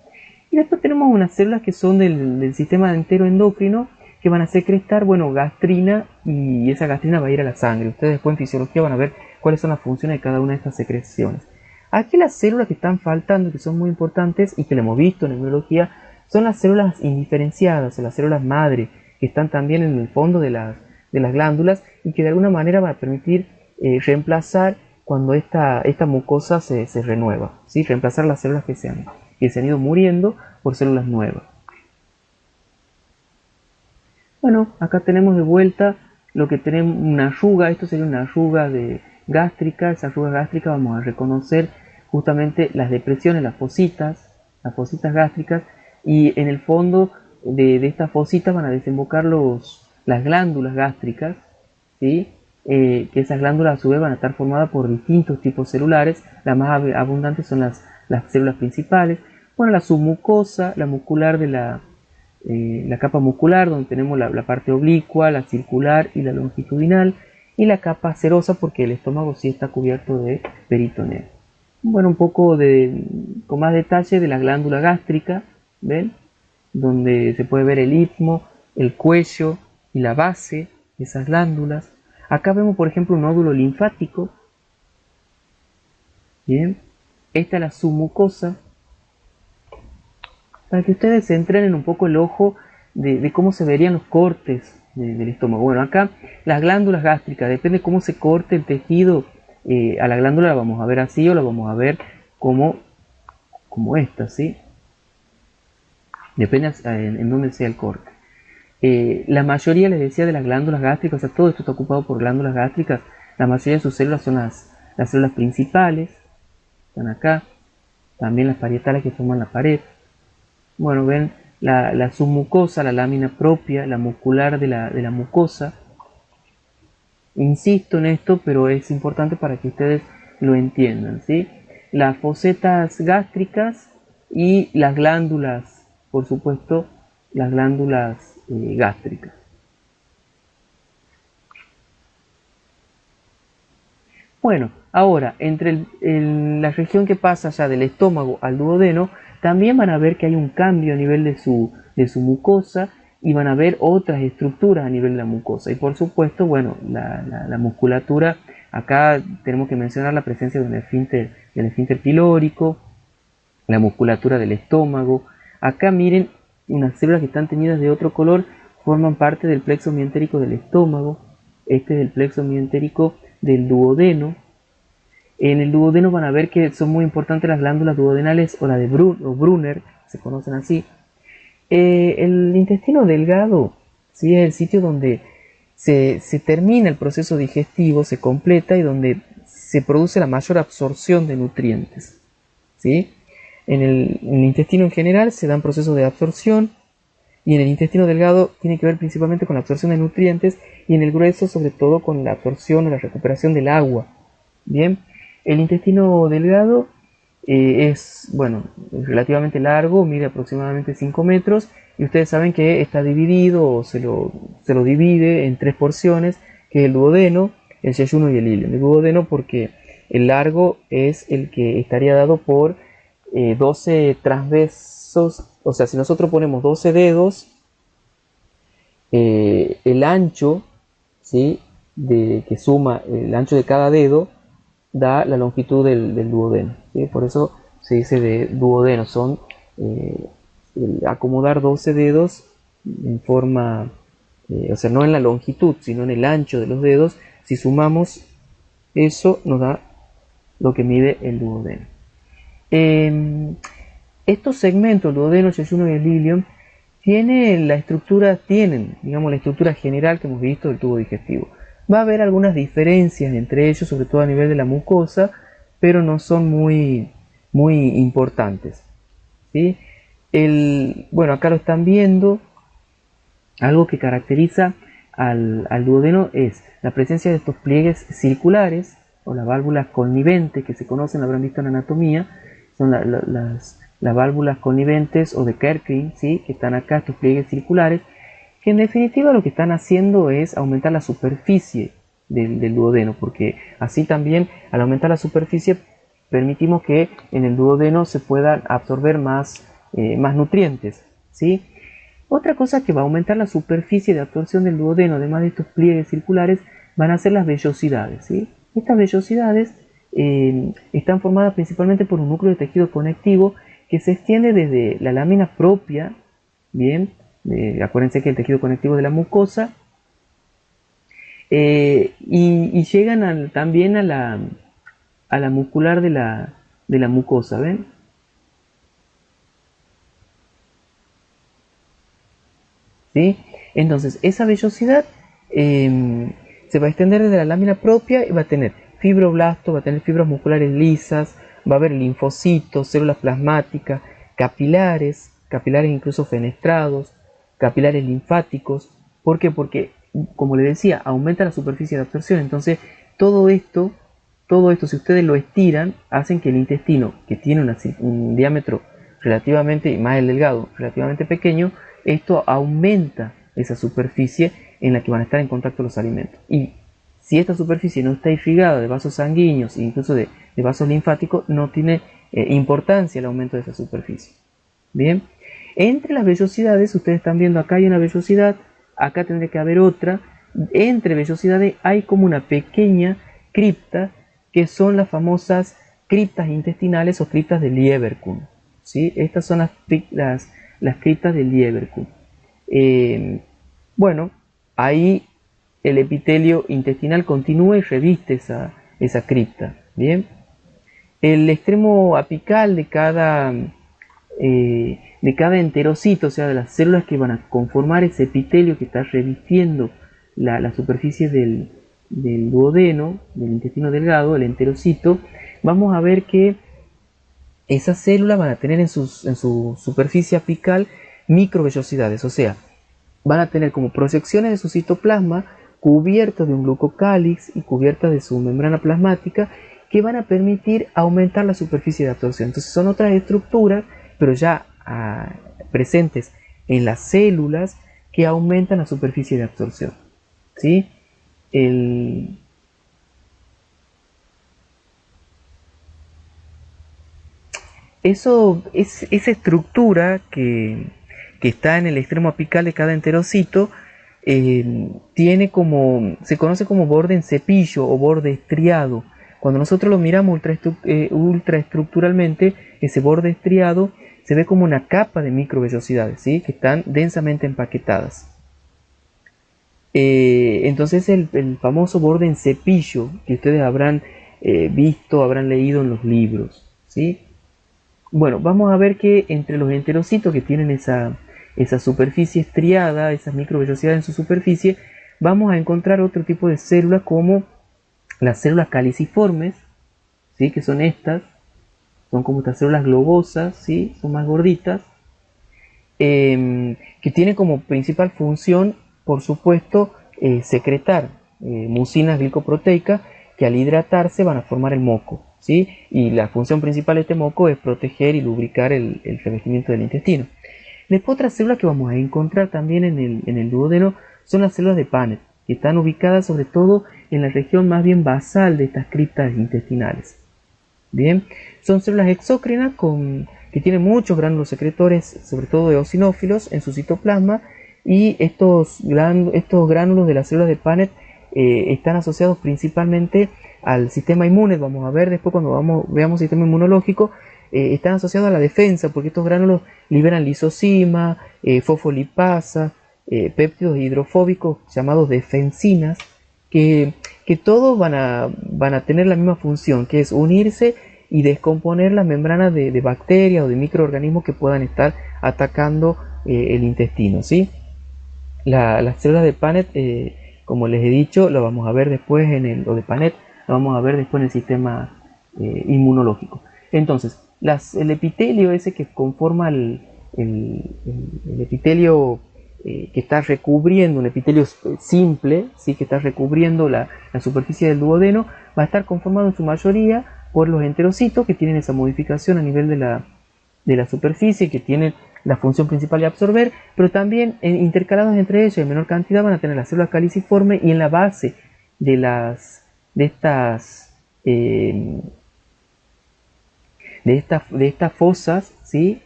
Y después tenemos unas células que son del sistema entero endocrino, que van a secretar, gastrina, y esa gastrina va a ir a la sangre. Ustedes después en fisiología van a ver cuáles son las funciones de cada una de estas secreciones. Aquí las células que están faltando, que son muy importantes y que lo hemos visto en neurología, son las células indiferenciadas, o las células madre, que están también en el fondo de las glándulas y que de alguna manera van a permitir reemplazar cuando esta mucosa se renueva, ¿sí? Reemplazar las células que se han ido muriendo por células nuevas. Bueno, acá tenemos de vuelta lo que tenemos, una arruga. Esto sería una arruga gástrica. Esa arruga gástrica vamos a reconocer justamente las depresiones, las fositas gástricas, y en el fondo de estas fositas van a desembocar las glándulas gástricas, ¿sí? Que esas glándulas a su vez van a estar formadas por distintos tipos celulares. Las más abundantes son las células principales. Bueno, la submucosa, la muscular de la capa muscular, donde tenemos la parte oblicua, la circular y la longitudinal, y la capa serosa, porque el estómago sí está cubierto de peritoneo. Bueno, un poco con más detalle de la glándula gástrica, ¿ven? Donde se puede ver el istmo, el cuello y la base de esas glándulas. Acá vemos, por ejemplo, un nódulo linfático. Bien, esta es la submucosa, para que ustedes se entrenen un poco el ojo de cómo se verían los cortes del estómago. Bueno, acá las glándulas gástricas, depende de cómo se corte el tejido, a la glándula la vamos a ver así o la vamos a ver como esta, ¿sí? Depende en dónde sea el corte. La mayoría, les decía, de las glándulas gástricas, o sea, todo esto está ocupado por glándulas gástricas. La mayoría de sus células son las células principales, están acá. También las parietales que forman la pared. Bueno, ven la submucosa, la lámina propia, la muscular de la mucosa. Insisto en esto, pero es importante para que ustedes lo entiendan, ¿sí? Las fosetas gástricas y las glándulas, por supuesto, las glándulas gástricas. Bueno, ahora, entre la región que pasa ya del estómago al duodeno, también van a ver que hay un cambio a nivel de su mucosa y van a ver otras estructuras a nivel de la mucosa. Y por supuesto, bueno, la musculatura, acá tenemos que mencionar la presencia de del esfínter pilórico, la musculatura del estómago. Acá miren, unas células que están teñidas de otro color forman parte del plexo mientérico del estómago. Este es el plexo mientérico del duodeno. En el duodeno van a ver que son muy importantes las glándulas duodenales o la de Brunner, se conocen así. El intestino delgado, ¿sí? Es el sitio donde se termina el proceso digestivo, se completa y donde se produce la mayor absorción de nutrientes, ¿sí? En el intestino en general se dan procesos de absorción y en el intestino delgado tiene que ver principalmente con la absorción de nutrientes y en el grueso sobre todo con la absorción o la recuperación del agua. Bien, el intestino delgado es, bueno, relativamente largo, mide aproximadamente 5 metros y ustedes saben que está dividido o se lo divide en tres porciones, que es el duodeno, el yeyuno y el ilion. El duodeno porque el largo es el que estaría dado por 12 transversos, o sea, si nosotros ponemos 12 dedos, el ancho, ¿sí? Que suma el ancho de cada dedo da la longitud del duodeno, ¿sí? Por eso se dice de duodeno, son acomodar 12 dedos en forma, o sea, no en la longitud, sino en el ancho de los dedos. Si sumamos eso, nos da lo que mide el duodeno. Estos segmentos, el duodeno, el yeyuno y el ilion, tienen, digamos, la estructura general que hemos visto del tubo digestivo. Va a haber algunas diferencias entre ellos, sobre todo a nivel de la mucosa, pero no son muy importantes, ¿sí? Bueno, acá lo están viendo. Algo que caracteriza al duodeno es la presencia de estos pliegues circulares o las válvulas conniventes que se conocen, lo habrán visto en anatomía, son las válvulas conniventes o de Kerkring, ¿sí? Que están acá, estos pliegues circulares, que en definitiva lo que están haciendo es aumentar la superficie del duodeno, porque así también al aumentar la superficie permitimos que en el duodeno se puedan absorber más nutrientes, ¿sí? Otra cosa que va a aumentar la superficie de absorción del duodeno, además de estos pliegues circulares, van a ser las vellosidades, ¿sí? Estas vellosidades están formadas principalmente por un núcleo de tejido conectivo que se extiende desde la lámina propia, bien, acuérdense que el tejido conectivo de la mucosa, y llegan también a la muscular de la mucosa, ¿ven? ¿Sí? Entonces, esa vellosidad se va a extender desde la lámina propia y va a tener fibroblastos, va a tener fibras musculares lisas, va a haber linfocitos, células plasmáticas, capilares incluso fenestrados, capilares linfáticos. ¿Por qué? Porque, como les decía, aumenta la superficie de absorción. Entonces, todo esto, si ustedes lo estiran, hacen que el intestino, que tiene un diámetro relativamente, más el delgado, relativamente pequeño, esto aumenta esa superficie en la que van a estar en contacto los alimentos. Y si esta superficie no está irrigada de vasos sanguíneos e incluso de vasos linfáticos, no tiene importancia el aumento de esa superficie. Bien, entre las vellosidades, ustedes están viendo acá hay una vellosidad, acá tendría que haber otra. Entre vellosidades hay como una pequeña cripta, que son las famosas criptas intestinales o criptas de Lieberkühn, ¿sí? Estas son las criptas de Lieberkühn. Bueno, ahí el epitelio intestinal continúa y reviste esa cripta. Bien, el extremo apical de cada enterocito, o sea, de las células que van a conformar ese epitelio que está revistiendo la superficie del duodeno, del intestino delgado, el enterocito, vamos a ver que esas células van a tener en su superficie apical microvellosidades, o sea, van a tener como proyecciones de su citoplasma cubiertos de un glucocálix y cubiertas de su membrana plasmática que van a permitir aumentar la superficie de absorción. Entonces son otras estructuras, pero ya presentes en las células, que aumentan la superficie de absorción, ¿sí? Eso es esa estructura que está en el extremo apical de cada enterocito, tiene como, se conoce como borde en cepillo o borde estriado. Cuando nosotros lo miramos ultraestructuralmente, ese borde estriado se ve como una capa de microvellosidades, ¿sí? Que están densamente empaquetadas. Entonces el famoso borde en cepillo que ustedes habrán visto, habrán leído en los libros, ¿sí? Bueno, vamos a ver que entre los enterocitos que tienen esa superficie estriada, esas microvellosidades en su superficie, vamos a encontrar otro tipo de células como las células caliciformes, ¿sí? Que son estas, son como estas células globosas, ¿sí? Son más gorditas, que tienen como principal función, por supuesto, secretar mucinas glicoproteicas que al hidratarse van a formar el moco, ¿sí? Y la función principal de este moco es proteger y lubricar el revestimiento del intestino. Después otras células que vamos a encontrar también en el duodeno son las células de Paneth, que están ubicadas sobre todo en la región más bien basal de estas criptas intestinales. Bien, son células exócrinas que tienen muchos gránulos secretores, sobre todo eosinófilos, en su citoplasma, y estos gránulos de las células de Paneth están asociados principalmente al sistema inmune. Vamos a ver después cuando veamos sistema inmunológico, están asociados a la defensa, porque estos gránulos liberan lisozima, fosfolipasa, péptidos hidrofóbicos llamados defensinas, que todos van a tener la misma función, que es unirse y descomponer las membranas de bacterias o de microorganismos que puedan estar atacando el intestino, ¿sí? Las células de Paneth, como les he dicho, lo vamos a ver después o de Paneth, lo vamos a ver después en el sistema inmunológico. Entonces, el epitelio ese que conforma el epitelio que está recubriendo, un epitelio simple, ¿sí? Que está recubriendo la superficie del duodeno, va a estar conformado en su mayoría por los enterocitos, que tienen esa modificación a nivel de la superficie, que tienen la función principal de absorber, pero también intercalados entre ellos en menor cantidad van a tener las células caliciformes, y en la base de estas fosas, ¿sí?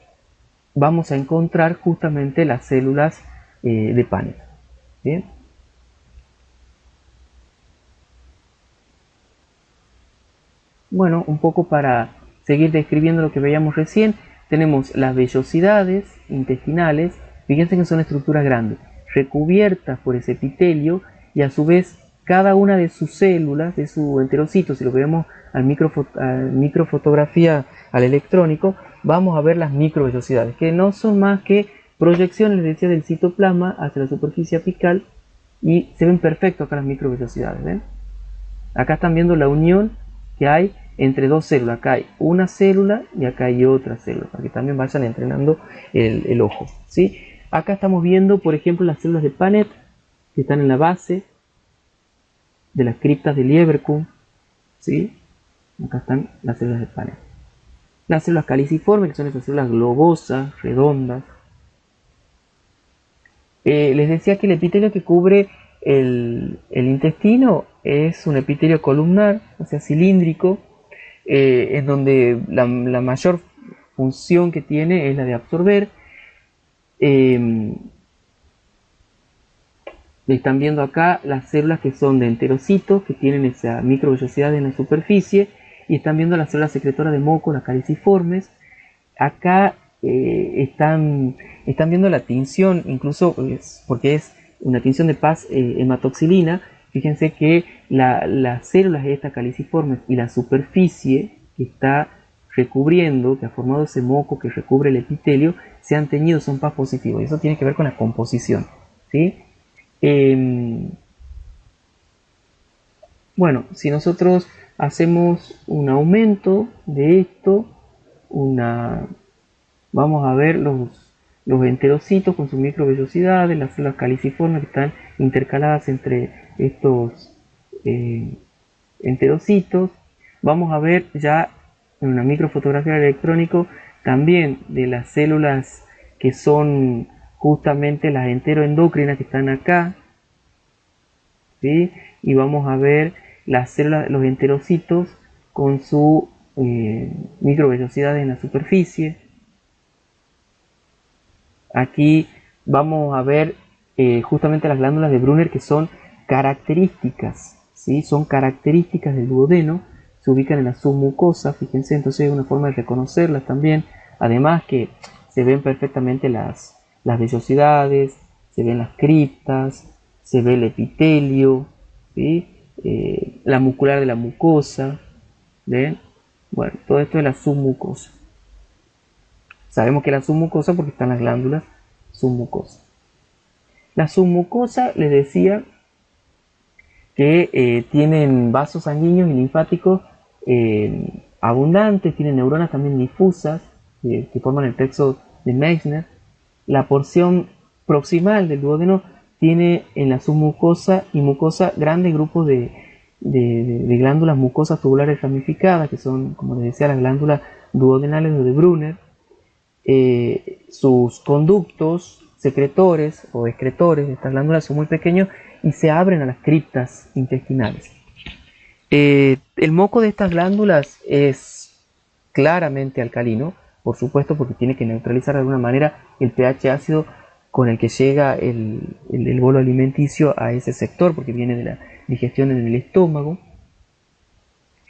Vamos a encontrar justamente las células de Paneth. ¿Bien? Bueno, un poco para seguir describiendo lo que veíamos recién, tenemos las vellosidades intestinales. Fíjense que son estructuras grandes, recubiertas por ese epitelio, y a su vez cada una de sus células, de su enterocito, si lo vemos al microfotografía, al electrónico, vamos a ver las microvellosidades, que no son más que proyecciones, les decía, del citoplasma hacia la superficie apical, y se ven perfecto acá las microvellosidades, ¿ven? Acá están viendo la unión que hay entre dos células. Acá hay una célula y acá hay otra célula, para que también vayan entrenando el ojo, ¿sí? Acá estamos viendo, por ejemplo, las células de Paneth, que están en la base de las criptas de Lieberkühn, ¿sí? Acá están las células de Paneth. Las células caliciformes, que son esas células globosas, redondas. Les decía que el epitelio que cubre el intestino es un epitelio columnar, o sea, cilíndrico, en donde la mayor función que tiene es la de absorber. Están viendo acá las células que son de enterocitos, que tienen esa microvellosidad en la superficie, y están viendo las células secretoras de moco, las caliciformes. Acá están viendo la tinción, incluso porque es una tinción de paz hematoxilina. Fíjense que las células de estas caliciformes y la superficie que está recubriendo, que ha formado ese moco que recubre el epitelio, se han teñido, son paz positivos, y eso tiene que ver con la composición, ¿sí? Bueno, si nosotros hacemos un aumento de esto, vamos a ver los enterocitos con sus microvellosidades, las células caliciformes que están intercaladas entre estos enterocitos. Vamos a ver ya en una microfotografía electrónico también de las células que son justamente las enteroendocrinas, que están acá, ¿sí? Y vamos a ver las células, los enterocitos con su microvellosidades en la superficie. Aquí vamos a ver justamente las glándulas de Brunner, que son características, ¿sí? Son características del duodeno, se ubican en la submucosa, fíjense, entonces es una forma de reconocerlas también, además que se ven perfectamente las vellosidades, se ven las criptas, se ve el epitelio, ¿sí? La muscular de la mucosa, ¿ven? Bueno, todo esto es la submucosa. Sabemos que la submucosa porque están las glándulas submucosas. La submucosa, les decía, que tienen vasos sanguíneos y linfáticos abundantes, tienen neuronas también difusas que forman el plexo de Meissner. La porción proximal del duodeno tiene en la submucosa y mucosa grandes grupos de glándulas mucosas tubulares ramificadas, que son, como les decía, las glándulas duodenales o de Brunner. Sus conductos secretores o excretores de estas glándulas son muy pequeños y se abren a las criptas intestinales. El moco de estas glándulas es claramente alcalino, por supuesto, porque tiene que neutralizar de alguna manera el pH ácido con el que llega el bolo alimenticio a ese sector, porque viene de la digestión en el estómago.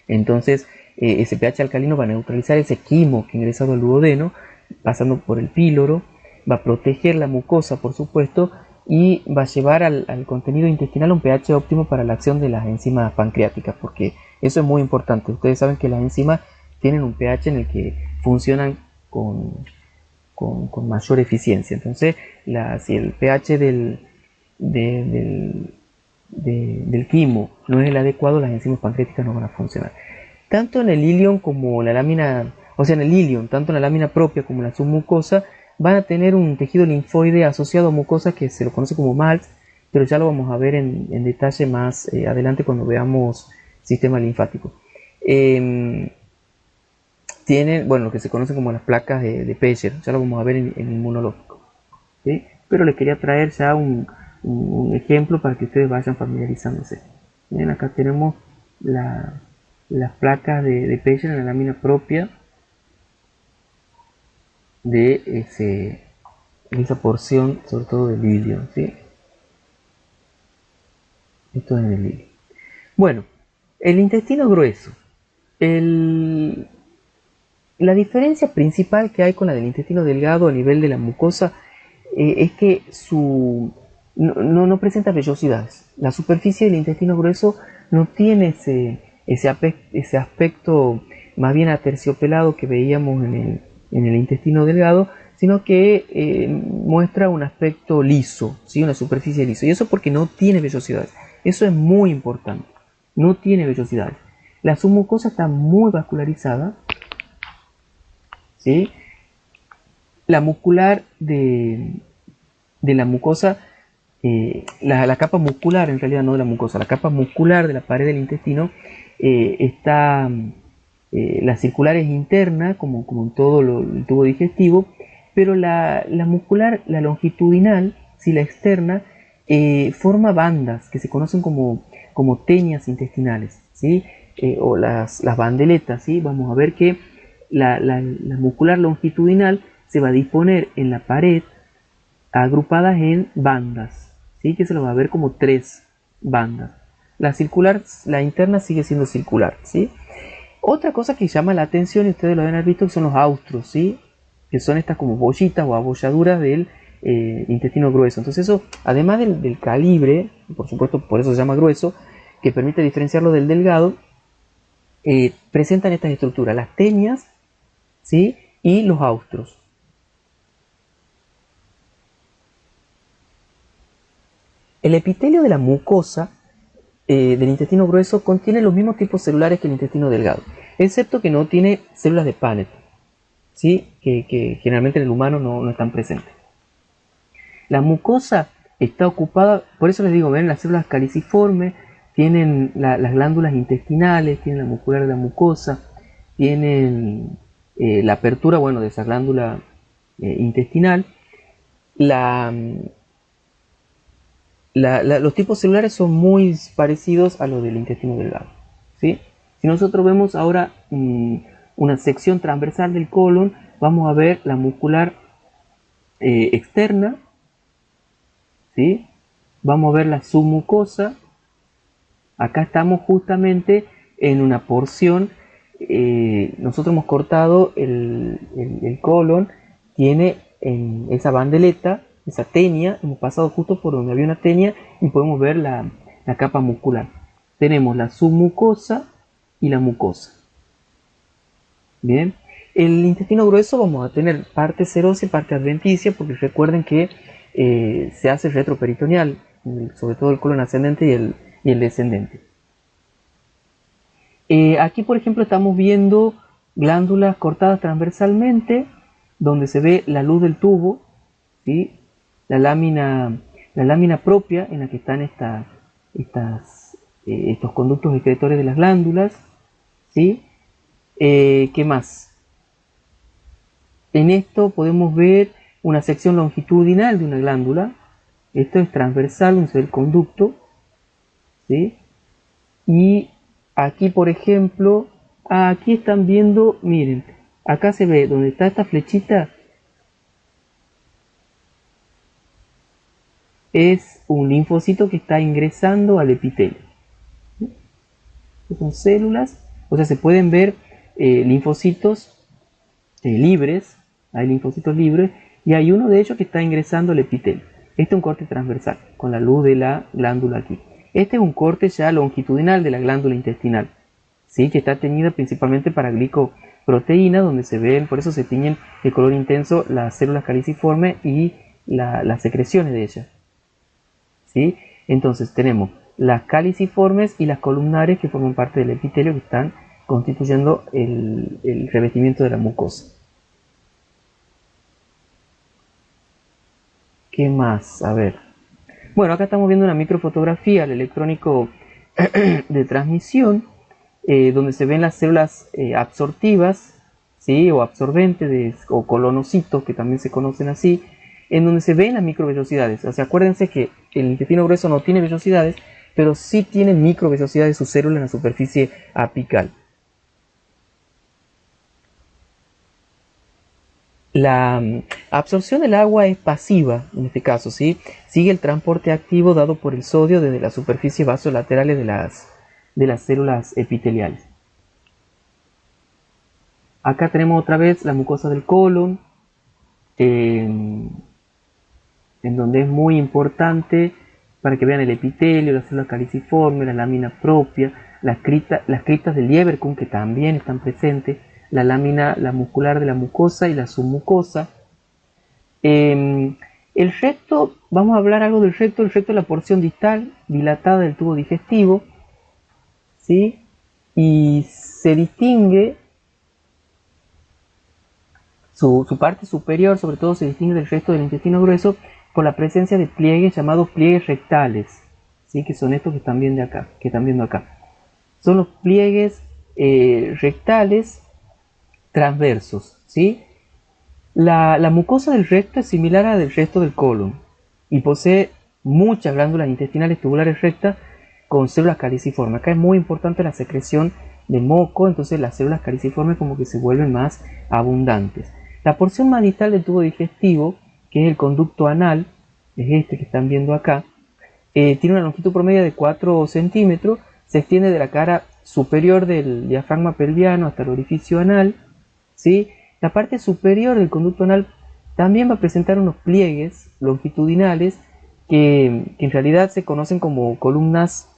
Entonces, ese pH alcalino va a neutralizar ese quimo que ha ingresado al duodeno, pasando por el píloro, va a proteger la mucosa, por supuesto, y va a llevar al contenido intestinal un pH óptimo para la acción de las enzimas pancreáticas, porque eso es muy importante. Ustedes saben que las enzimas tienen un pH en el que funcionan con mayor eficiencia. Entonces, si el pH del quimo no es el adecuado, las enzimas pancreáticas no van a funcionar. Tanto en el ilion como en la lámina, o sea, en el ilion, tanto en la lámina propia como en la submucosa, van a tener un tejido linfoide asociado a mucosa que se lo conoce como MALS, pero ya lo vamos a ver en detalle más adelante cuando veamos sistema linfático. Tienen, bueno, lo que se conoce como las placas de Peyer, ya lo vamos a ver en inmunológico, ¿sí? Pero les quería traer ya un ejemplo para que ustedes vayan familiarizándose. Miren, acá tenemos las placas de Peyer en la lámina propia de esa porción, sobre todo del ilion, ¿sí? Esto es en el ilion. Bueno, el intestino grueso. La diferencia principal que hay con la del intestino delgado a nivel de la mucosa es que no presenta vellosidades. La superficie del intestino grueso no tiene ese aspecto más bien aterciopelado que veíamos en el intestino delgado, sino que muestra un aspecto liso, ¿sí? Una superficie liso. Y eso porque no tiene vellosidades. Eso es muy importante. No tiene vellosidades. La submucosa está muy vascularizada, ¿sí? La muscular de la mucosa, la capa muscular, en realidad no de la mucosa, la capa muscular de la pared del intestino está, la circular es interna, como en todo el tubo digestivo, pero la muscular, la longitudinal, si la externa, forma bandas que se conocen como teñas intestinales, ¿sí? O las bandeletas, ¿sí? Vamos a ver que la muscular longitudinal se va a disponer en la pared agrupadas en bandas, ¿sí? Que se lo va a ver como 3 bandas. La circular, la interna sigue siendo circular, ¿sí? Otra cosa que llama la atención, y ustedes lo deben haber visto, que son los austros, ¿sí? Que son estas como bollitas o abolladuras del intestino grueso. Entonces eso, además del calibre, por supuesto por eso se llama grueso, que permite diferenciarlo del delgado, presentan estas estructuras, las teñas, ¿sí? Y los austros. El epitelio de la mucosa del intestino grueso contiene los mismos tipos celulares que el intestino delgado, excepto que no tiene células de Paneth, ¿sí? que generalmente en el humano no están presentes. La mucosa está ocupada, por eso les digo, ven las células caliciformes, tienen las glándulas intestinales, tienen la muscular de la mucosa, tienen la apertura, bueno, de esa glándula intestinal. Los tipos celulares son muy parecidos a los del intestino delgado, ¿sí? Si nosotros vemos ahora una sección transversal del colon, vamos a ver la muscular externa, ¿sí? Vamos a ver la submucosa. Acá estamos justamente en una porción, nosotros hemos cortado el colon, tiene en esa bandeleta, esa tenia, hemos pasado justo por donde había una tenia y podemos ver la capa muscular. Tenemos la submucosa y la mucosa. Bien, el intestino grueso vamos a tener parte serosa y parte adventicia, porque recuerden que se hace retroperitoneal, sobre todo el colon ascendente y el descendente. Aquí, por ejemplo, estamos viendo glándulas cortadas transversalmente, donde se ve la luz del tubo, ¿sí? La lámina propia en la que están estos conductos excretores de las glándulas, ¿sí? ¿Qué más? En esto podemos ver una sección longitudinal de una glándula. Esto es transversal, donde se ve el conducto, ¿sí? Y aquí, por ejemplo, aquí están viendo, miren, acá se ve donde está esta flechita, es un linfocito que está ingresando al epitelio. Son células, o sea, se pueden ver linfocitos libres, hay linfocitos libres, y hay uno de ellos que está ingresando al epitelio. Este es un corte transversal, con la luz de la glándula aquí. Este es un corte ya longitudinal de la glándula intestinal, ¿sí? Que está teñida principalmente para glicoproteína, donde se ven, por eso se tiñen de color intenso las células caliciformes y las secreciones de ellas, ¿sí? Entonces tenemos las caliciformes y las columnares, que forman parte del epitelio, que están constituyendo el revestimiento de la mucosa. ¿Qué más? A ver. Bueno, acá estamos viendo una microfotografía al electrónico de transmisión, donde se ven las células absortivas, ¿sí? O absorbentes, o colonocitos, que también se conocen así, en donde se ven las microvellosidades. O sea, acuérdense que el intestino grueso no tiene vellosidades, pero sí tiene microvellosidades sus células en la superficie apical. La absorción del agua es pasiva en este caso, ¿sí? Sigue el transporte activo dado por el sodio desde las superficies vasolaterales de las células epiteliales. Acá tenemos otra vez la mucosa del colon, en donde es muy importante para que vean el epitelio, la célula caliciforme, la lámina propia, las criptas del Lieberkühn, que también están presentes, la lámina, la muscular de la mucosa y la submucosa. El recto, vamos a hablar algo del recto. El recto es la porción distal dilatada del tubo digestivo, ¿sí? Y se distingue su parte superior, sobre todo se distingue del resto del intestino grueso por la presencia de pliegues llamados pliegues rectales, ¿sí? Que son estos que están viendo acá, Son los pliegues rectales transversos, ¿sí? La mucosa del recto es similar a la del resto del colon y posee muchas glándulas intestinales tubulares rectas con células caliciformes. Acá es muy importante la secreción de moco, entonces las células caliciformes como que se vuelven más abundantes. La porción más distal del tubo digestivo, que es el conducto anal, es este que están viendo acá, tiene una longitud promedio de 4 centímetros, se extiende de la cara superior del diafragma pelviano hasta el orificio anal, ¿sí? La parte superior del conducto anal también va a presentar unos pliegues longitudinales que en realidad se conocen como columnas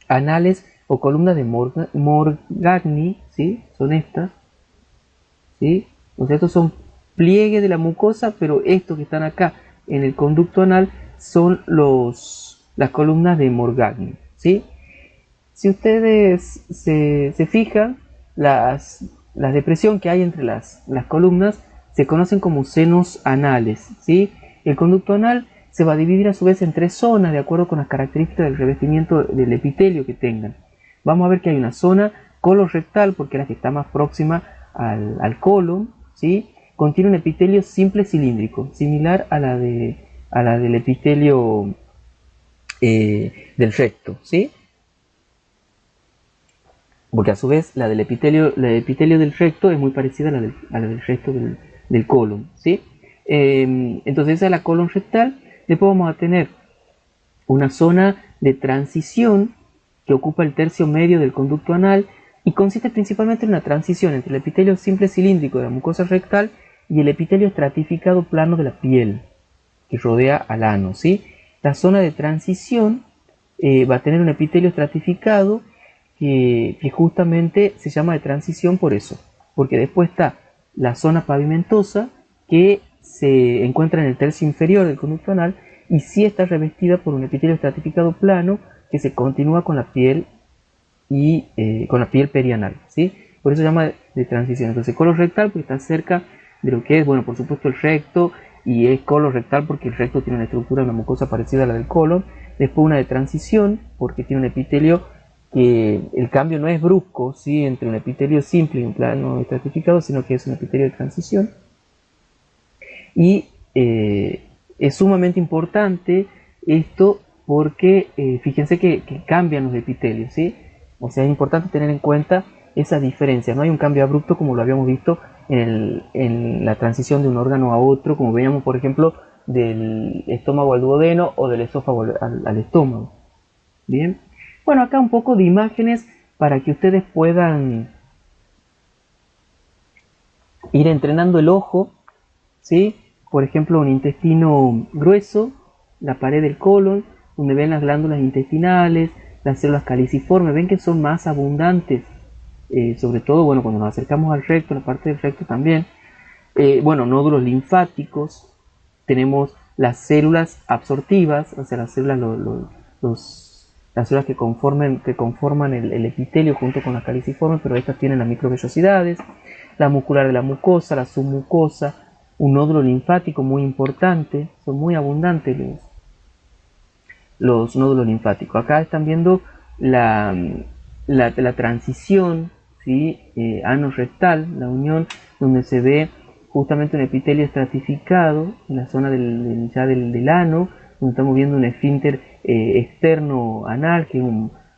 anales o columnas de Morgagni, ¿sí? Son estas, ¿sí? O sea, estos son pliegues de la mucosa, pero estos que están acá en el conducto anal son las columnas de Morgagni, ¿sí? Si ustedes se fijan, la depresión que hay entre las columnas se conocen como senos anales, ¿sí? El conducto anal se va a dividir a su vez en 3 zonas de acuerdo con las características del revestimiento del epitelio que tengan. Vamos a ver que hay una zona colorectal, porque es la que está más próxima al colon, ¿sí? Contiene un epitelio simple cilíndrico, similar a la del epitelio del recto, ¿sí? porque a su vez la del epitelio del recto es muy parecida a la del recto del colon, ¿sí? Entonces esa es la colon rectal. Después vamos a tener una zona de transición que ocupa el tercio medio del conducto anal y consiste principalmente en una transición entre el epitelio simple cilíndrico de la mucosa rectal y el epitelio estratificado plano de la piel que rodea al ano, ¿sí? La zona de transición va a tener un epitelio estratificado que justamente se llama de transición por eso, porque después está la zona pavimentosa que se encuentra en el tercio inferior del conducto anal y sí está revestida por un epitelio estratificado plano que se continúa con la piel y con la piel perianal, ¿sí? Por eso se llama de transición. Entonces colon rectal porque está cerca de lo que es, bueno, por supuesto el recto, y es colon rectal porque el recto tiene una estructura, una mucosa parecida a la del colon. Después una de transición porque tiene un epitelio que el cambio no es brusco, ¿sí? Entre un epitelio simple y un plano estratificado, sino que es un epitelio de transición. Y es sumamente importante esto porque fíjense que cambian los epitelios, ¿sí? O sea, es importante tener en cuenta esa diferencia. No hay un cambio abrupto como lo habíamos visto en la transición de un órgano a otro, como veíamos, por ejemplo, del estómago al duodeno o del esófago al estómago. Bien, bueno, acá un poco de imágenes para que ustedes puedan ir entrenando el ojo, ¿sí? Por ejemplo, un intestino grueso, la pared del colon, donde ven las glándulas intestinales, las células caliciformes, ven que son más abundantes, sobre todo, bueno, cuando nos acercamos al recto, la parte del recto también. Bueno, nódulos linfáticos, tenemos las células absortivas, o sea, las células, las células que conforman el epitelio junto con las caliciformes, pero estas tienen las microvellosidades, la muscular de la mucosa, la submucosa, un nódulo linfático muy importante, son muy abundantes los nódulos linfáticos. Acá están viendo la transición, ¿sí? Ano-rectal, la unión, donde se ve justamente un epitelio estratificado en la zona del ano, donde estamos viendo un esfínter externo anal, que es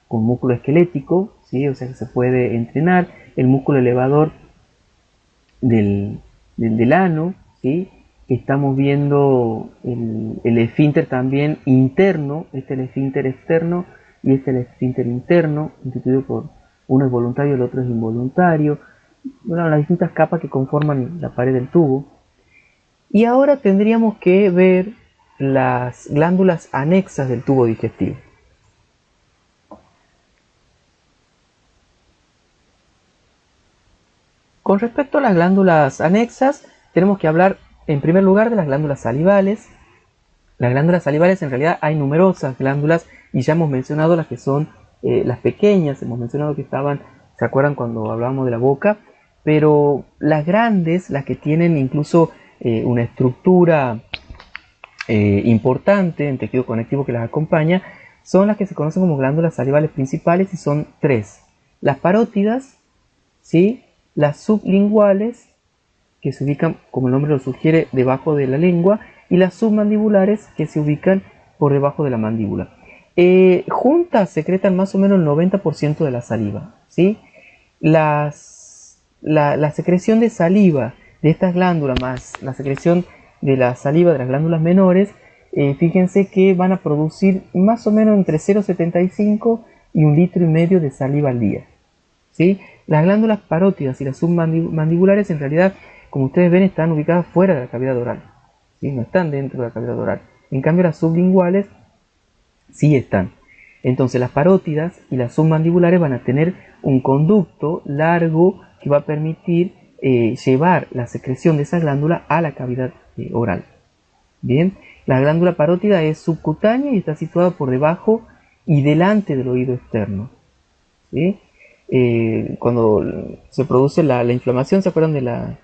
con músculo esquelético, ¿sí? O sea que se puede entrenar, el músculo elevador del ano, ¿sí? Estamos viendo el esfínter también interno, este es el esfínter externo y este es el esfínter interno, constituido por uno es voluntario y el otro es involuntario. Bueno, las distintas capas que conforman la pared del tubo. Y ahora tendríamos que ver las glándulas anexas del tubo digestivo. Con respecto a las glándulas anexas, tenemos que hablar en primer lugar de las glándulas salivales. Las glándulas salivales, en realidad hay numerosas glándulas y ya hemos mencionado las que son las pequeñas, hemos mencionado que estaban, ¿se acuerdan cuando hablábamos de la boca? Pero las grandes, las que tienen incluso una estructura importante en tejido conectivo que las acompaña, son las que se conocen como glándulas salivales principales y son tres: las parótidas, ¿sí? Las sublinguales, que se ubican, como el nombre lo sugiere, debajo de la lengua, y las submandibulares, que se ubican por debajo de la mandíbula. Juntas secretan más o menos el 90% de la saliva, ¿sí? La secreción de saliva de estas glándulas más la secreción de la saliva de las glándulas menores, fíjense que van a producir más o menos entre 0,75 y 1,5 litros de saliva al día, ¿sí? Las glándulas parótidas y las submandibulares, en realidad, como ustedes ven, están ubicadas fuera de la cavidad oral, ¿sí? No están dentro de la cavidad oral. En cambio, las sublinguales sí están. Entonces, las parótidas y las submandibulares van a tener un conducto largo que va a permitir llevar la secreción de esa glándula a la cavidad oral. Bien, la glándula parótida es subcutánea y está situada por debajo y delante del oído externo, ¿sí? Cuando se produce la inflamación, ¿se acuerdan de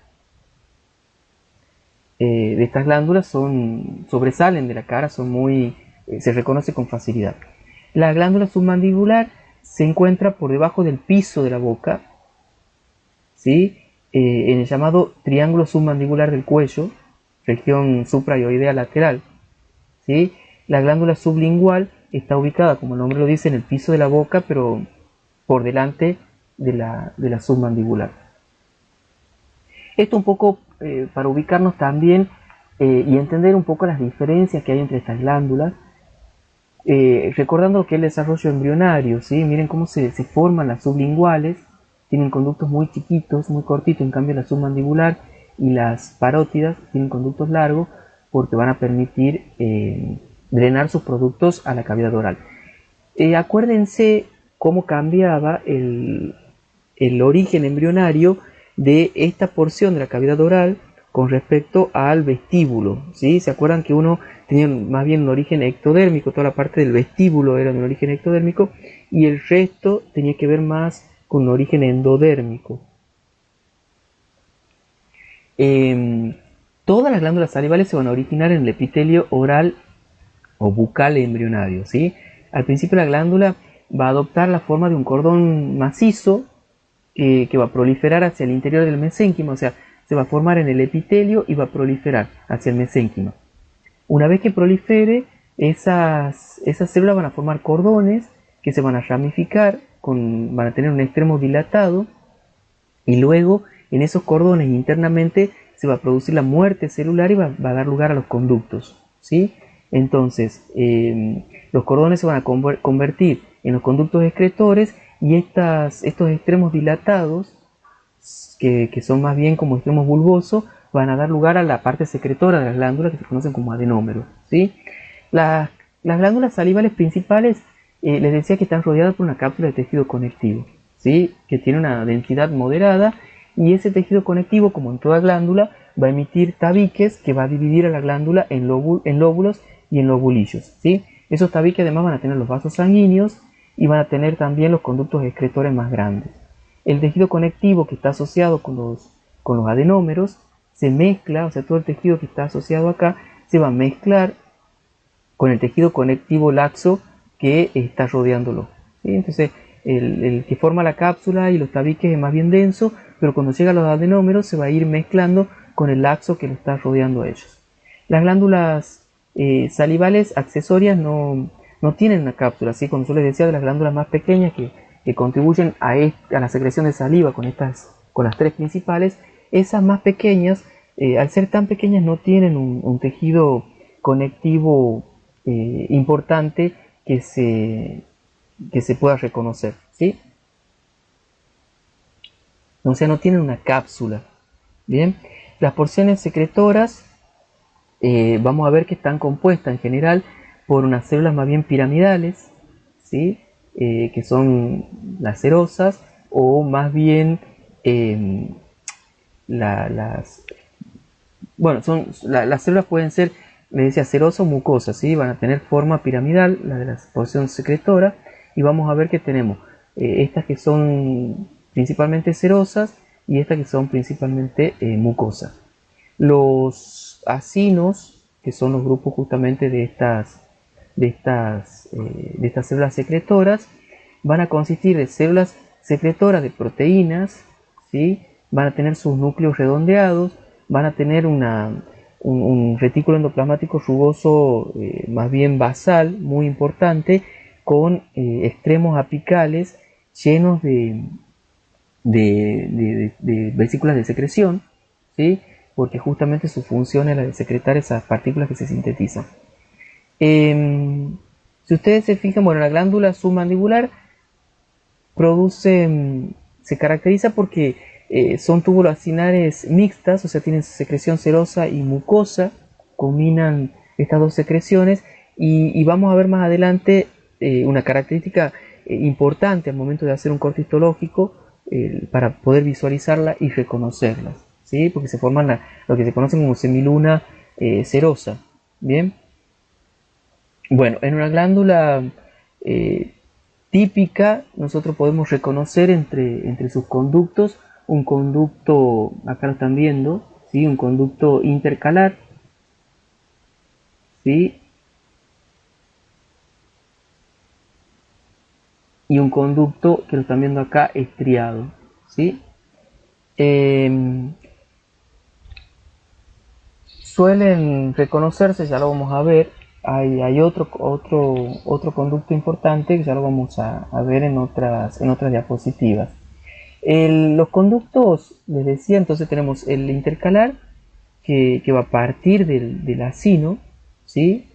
estas glándulas? Sobresalen de la cara, se reconoce con facilidad. La glándula submandibular se encuentra por debajo del piso de la boca, ¿sí? En el llamado triángulo submandibular del cuello, región suprayoidea lateral, ¿sí? La glándula sublingual está ubicada, como el nombre lo dice, en el piso de la boca, pero por delante de la submandibular. Esto un poco para ubicarnos también y entender un poco las diferencias que hay entre estas glándulas, recordando lo que es el desarrollo embrionario, ¿sí? Miren cómo se forman las sublinguales, tienen conductos muy chiquitos, muy cortitos, en cambio la submandibular y las parótidas tienen conductos largos porque van a permitir drenar sus productos a la cavidad oral. Acuérdense cómo cambiaba el origen embrionario de esta porción de la cavidad oral con respecto al vestíbulo, ¿sí? ¿Se acuerdan que uno tenía más bien un origen ectodérmico? Toda la parte del vestíbulo era de un origen ectodérmico y el resto tenía que ver más con un origen endodérmico. Todas las glándulas salivales se van a originar en el epitelio oral o bucal embrionario, ¿sí? Al principio la glándula va a adoptar la forma de un cordón macizo que va a proliferar hacia el interior del mesénquima, o sea, se va a formar en el epitelio y va a proliferar hacia el mesénquima. Una vez que prolifere, esas células van a formar cordones que se van a ramificar, van a tener un extremo dilatado, y luego en esos cordones internamente se va a producir la muerte celular y va a dar lugar a los conductos, ¿sí? Entonces, los cordones se van a convertir en los conductos excretores y estos extremos dilatados, que son más bien como extremos bulbosos, van a dar lugar a la parte secretora de las glándulas que se conocen como adenómeros, ¿sí? Las glándulas salivales principales, les decía que están rodeadas por una cápsula de tejido conectivo, ¿sí? Que tiene una densidad moderada y ese tejido conectivo, como en toda glándula, va a emitir tabiques que va a dividir a la glándula en lóbulos y en lobulillos, ¿sí? Esos tabiques además van a tener los vasos sanguíneos y van a tener también los conductos excretores más grandes. El tejido conectivo que está asociado con los adenómeros se mezcla, o sea, todo el tejido que está asociado acá se va a mezclar con el tejido conectivo laxo que está rodeándolo, ¿sí? Entonces, el que forma la cápsula y los tabiques es más bien denso, pero cuando llega a los adenómeros se va a ir mezclando con el laxo que lo está rodeando a ellos. Las glándulas salivales accesorias no tienen una cápsula, ¿sí? Como yo les decía, de las glándulas más pequeñas que contribuyen a la secreción de saliva con las tres principales, esas más pequeñas, al ser tan pequeñas, no tienen un tejido conectivo importante que se pueda reconocer, ¿sí? O sea, no tienen una cápsula. Bien, las porciones secretoras vamos a ver que están compuestas en general por unas células más bien piramidales, ¿sí? Que son las serosas, o más bien las células pueden ser, me decía, serosa o mucosa, ¿sí? Van a tener forma piramidal, la de la porción secretora, y vamos a ver que tenemos estas que son principalmente serosas y estas que son principalmente mucosas. Los acinos, que son los grupos justamente de estas células secretoras, van a consistir de células secretoras de proteínas, ¿sí? Van a tener sus núcleos redondeados, van a tener un retículo endoplasmático rugoso más bien basal, muy importante, con extremos apicales llenos de vesículas de secreción, ¿sí? Porque justamente su función es la de secretar esas partículas que se sintetizan. Si ustedes se fijan, bueno, la glándula submandibular se caracteriza porque son tubulocinares mixtas, o sea, tienen secreción serosa y mucosa, combinan estas dos secreciones, y vamos a ver más adelante una característica importante al momento de hacer un corte histológico para poder visualizarla y reconocerlas, ¿sí? Porque se forman lo que se conoce como semiluna serosa. Bien, bueno, en una glándula típica nosotros podemos reconocer entre sus conductos un conducto, acá lo están viendo, ¿sí? Un conducto intercalar, ¿sí? Y un conducto que lo están viendo acá estriado, ¿sí? Suelen reconocerse, ya lo vamos a ver, hay otro conducto importante que ya lo vamos a ver en otras diapositivas. Los conductos, les decía, entonces tenemos el intercalar que va a partir del acino, ¿sí?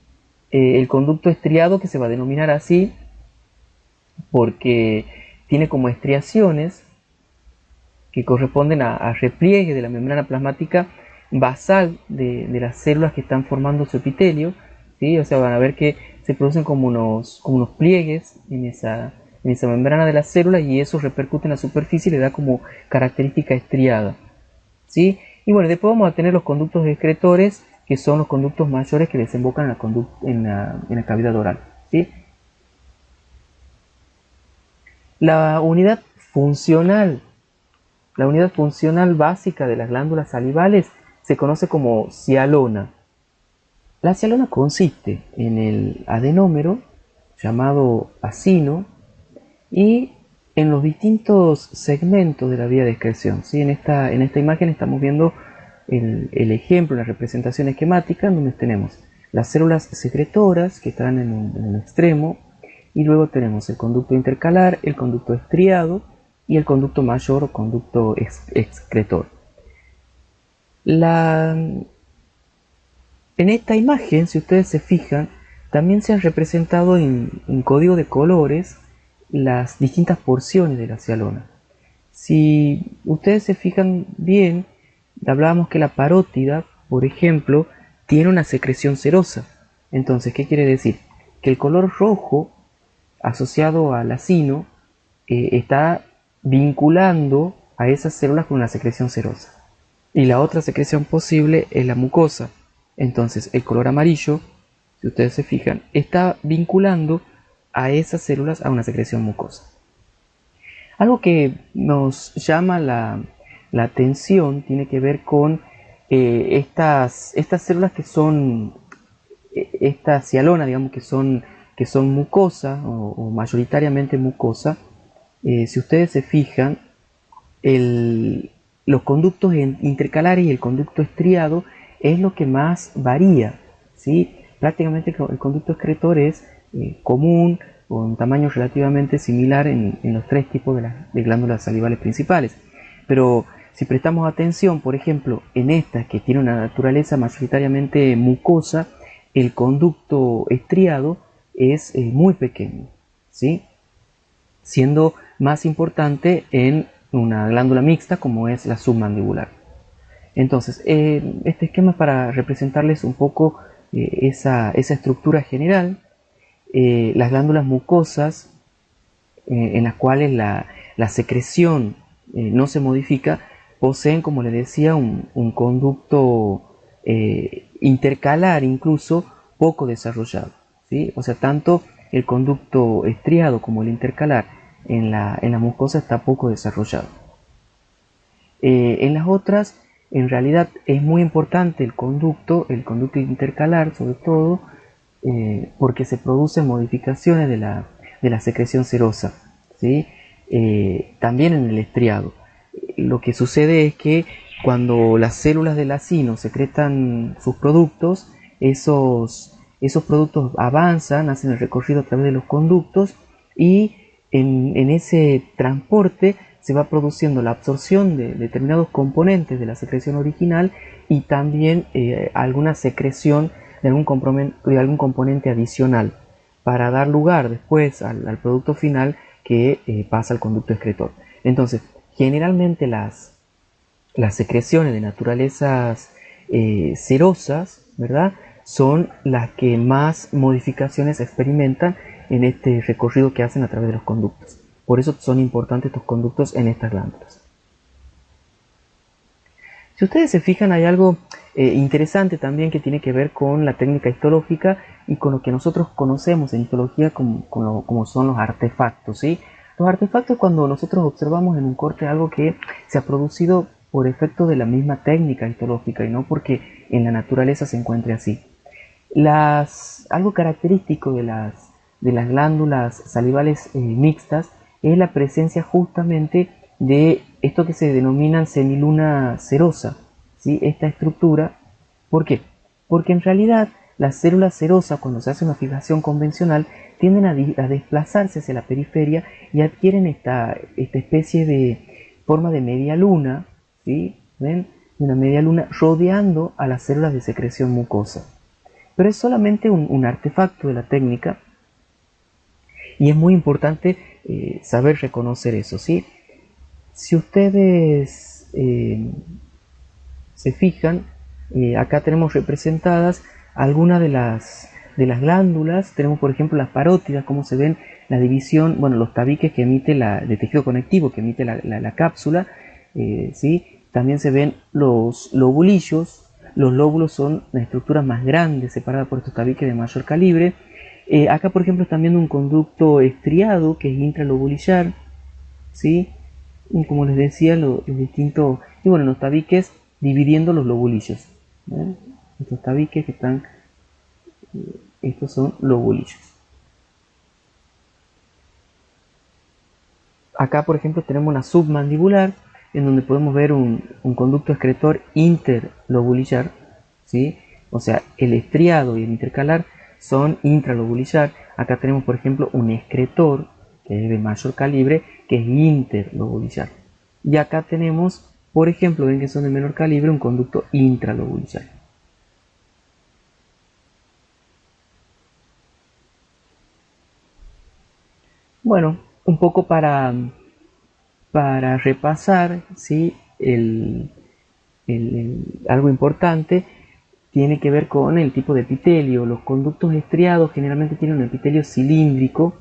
El conducto estriado que se va a denominar así porque tiene como estriaciones que corresponden a repliegue de la membrana plasmática basal de las células que están formando su epitelio, ¿sí? O sea, van a ver que se producen como unos pliegues en esa membrana de la célula y eso repercute en la superficie y le da como característica estriada, ¿sí? Y bueno, después vamos a tener los conductos excretores, que son los conductos mayores que desembocan en la cavidad oral, ¿sí? La unidad funcional La unidad funcional básica de las glándulas salivales se conoce como cialona. La cialona consiste en el adenómero, llamado acino, y en los distintos segmentos de la vía de excreción. ¿Sí? En esta imagen estamos viendo el ejemplo, la representación esquemática, donde tenemos las células secretoras que están en el extremo, y luego tenemos el conducto intercalar, el conducto estriado y el conducto mayor o conducto excretor. En esta imagen, si ustedes se fijan, también se han representado en código de colores las distintas porciones de la cialona. Si ustedes se fijan bien, hablábamos que la parótida, por ejemplo, tiene una secreción serosa. Entonces, ¿qué quiere decir? Que el color rojo asociado al acino está vinculando a esas células con una secreción serosa. Y la otra secreción posible es la mucosa. Entonces, el color amarillo, si ustedes se fijan, está vinculando a esas células a una secreción mucosa. Algo que nos llama la atención tiene que ver con estas células que son, esta cialona, digamos, que son mucosa o mayoritariamente mucosa. Si ustedes se fijan, los conductos intercalares y el conducto estriado es lo que más varía, ¿sí? Prácticamente el conducto excretor es común o un tamaño relativamente similar en los tres tipos de glándulas salivales principales. Pero si prestamos atención, por ejemplo, en esta que tiene una naturaleza mayoritariamente mucosa, el conducto estriado es muy pequeño, ¿sí? Siendo más importante en una glándula mixta como es la submandibular. Entonces, este esquema es para representarles un poco esa estructura general. Las glándulas mucosas, en las cuales la secreción no se modifica, poseen, como les decía, un conducto intercalar incluso poco desarrollado, ¿sí? O sea, tanto el conducto estriado como el intercalar en la mucosa está poco desarrollado. En las otras, en realidad es muy importante el conducto intercalar sobre todo, porque se producen modificaciones de la secreción serosa, ¿sí? También en el estriado. Lo que sucede es que cuando las células del acino secretan sus productos, esos productos avanzan, hacen el recorrido a través de los conductos y en ese transporte se va produciendo la absorción de determinados componentes de la secreción original y también alguna secreción de algún componente adicional para dar lugar después al producto final que pasa al conducto excretor. Entonces, generalmente las secreciones de naturalezas serosas, ¿verdad?, son las que más modificaciones experimentan en este recorrido que hacen a través de los conductos. Por eso son importantes estos conductos en estas glándulas. Si ustedes se fijan, hay algo interesante también que tiene que ver con la técnica histológica y con lo que nosotros conocemos en histología como son los artefactos, ¿sí? Los artefactos, cuando nosotros observamos en un corte algo que se ha producido por efecto de la misma técnica histológica y no porque en la naturaleza se encuentre así. Algo característico de las glándulas salivales mixtas es la presencia justamente de esto que se denomina semiluna serosa, ¿sí? Esta estructura, ¿por qué? Porque en realidad las células serosas, cuando se hace una fijación convencional, tienden a desplazarse hacia la periferia y adquieren esta especie de forma de media luna, ¿sí? ¿Ven? Una media luna rodeando a las células de secreción mucosa. Pero es solamente un artefacto de la técnica y es muy importante saber reconocer eso, ¿sí? Si ustedes se fijan, acá tenemos representadas algunas de las glándulas. Tenemos por ejemplo las parótidas, como se ven la división, bueno, los tabiques que emite de tejido conectivo que emite la cápsula, ¿sí? También se ven los lobulillos. Los lóbulos son las estructuras más grandes, separadas por estos tabiques de mayor calibre. Acá por ejemplo están viendo un conducto estriado que es intralobulillar, ¿sí? Y como les decía, los distintos, y bueno, los tabiques dividiendo los lobulillos, ¿ven? Estos tabiques que están, estos son lobulillos. Acá por ejemplo tenemos una submandibular en donde podemos ver un conducto excretor interlobulillar, ¿sí? O sea, el estriado y el intercalar son intralobulillar. Acá tenemos por ejemplo un excretor que es de mayor calibre, que es interlobulillar. Y acá tenemos, por ejemplo, ven que son de menor calibre, un conducto intralobulillar. Bueno, un poco para repasar, ¿sí? Algo importante tiene que ver con el tipo de epitelio. Los conductos estriados generalmente tienen un epitelio cilíndrico.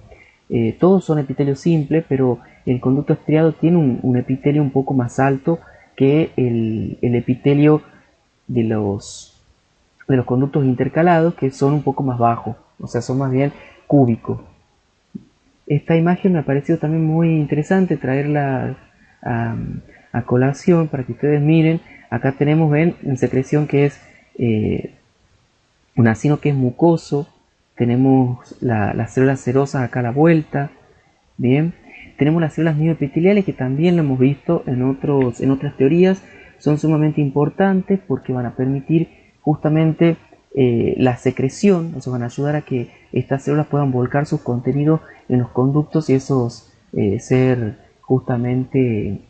Todos son epitelio simple, pero el conducto estriado tiene un epitelio un poco más alto que el epitelio de los conductos intercalados, que son un poco más bajos, o sea, son más bien cúbicos. Esta imagen me ha parecido también muy interesante traerla a colación para que ustedes miren. Acá tenemos, ven, una secreción que es un acino que es mucoso. Tenemos las células serosas acá a la vuelta. Bien, tenemos las células mioepiteliales, que también lo hemos visto en otras teorías. Son sumamente importantes porque van a permitir justamente la secreción, o sea, van a ayudar a que estas células puedan volcar sus contenidos en los conductos y esos ser justamente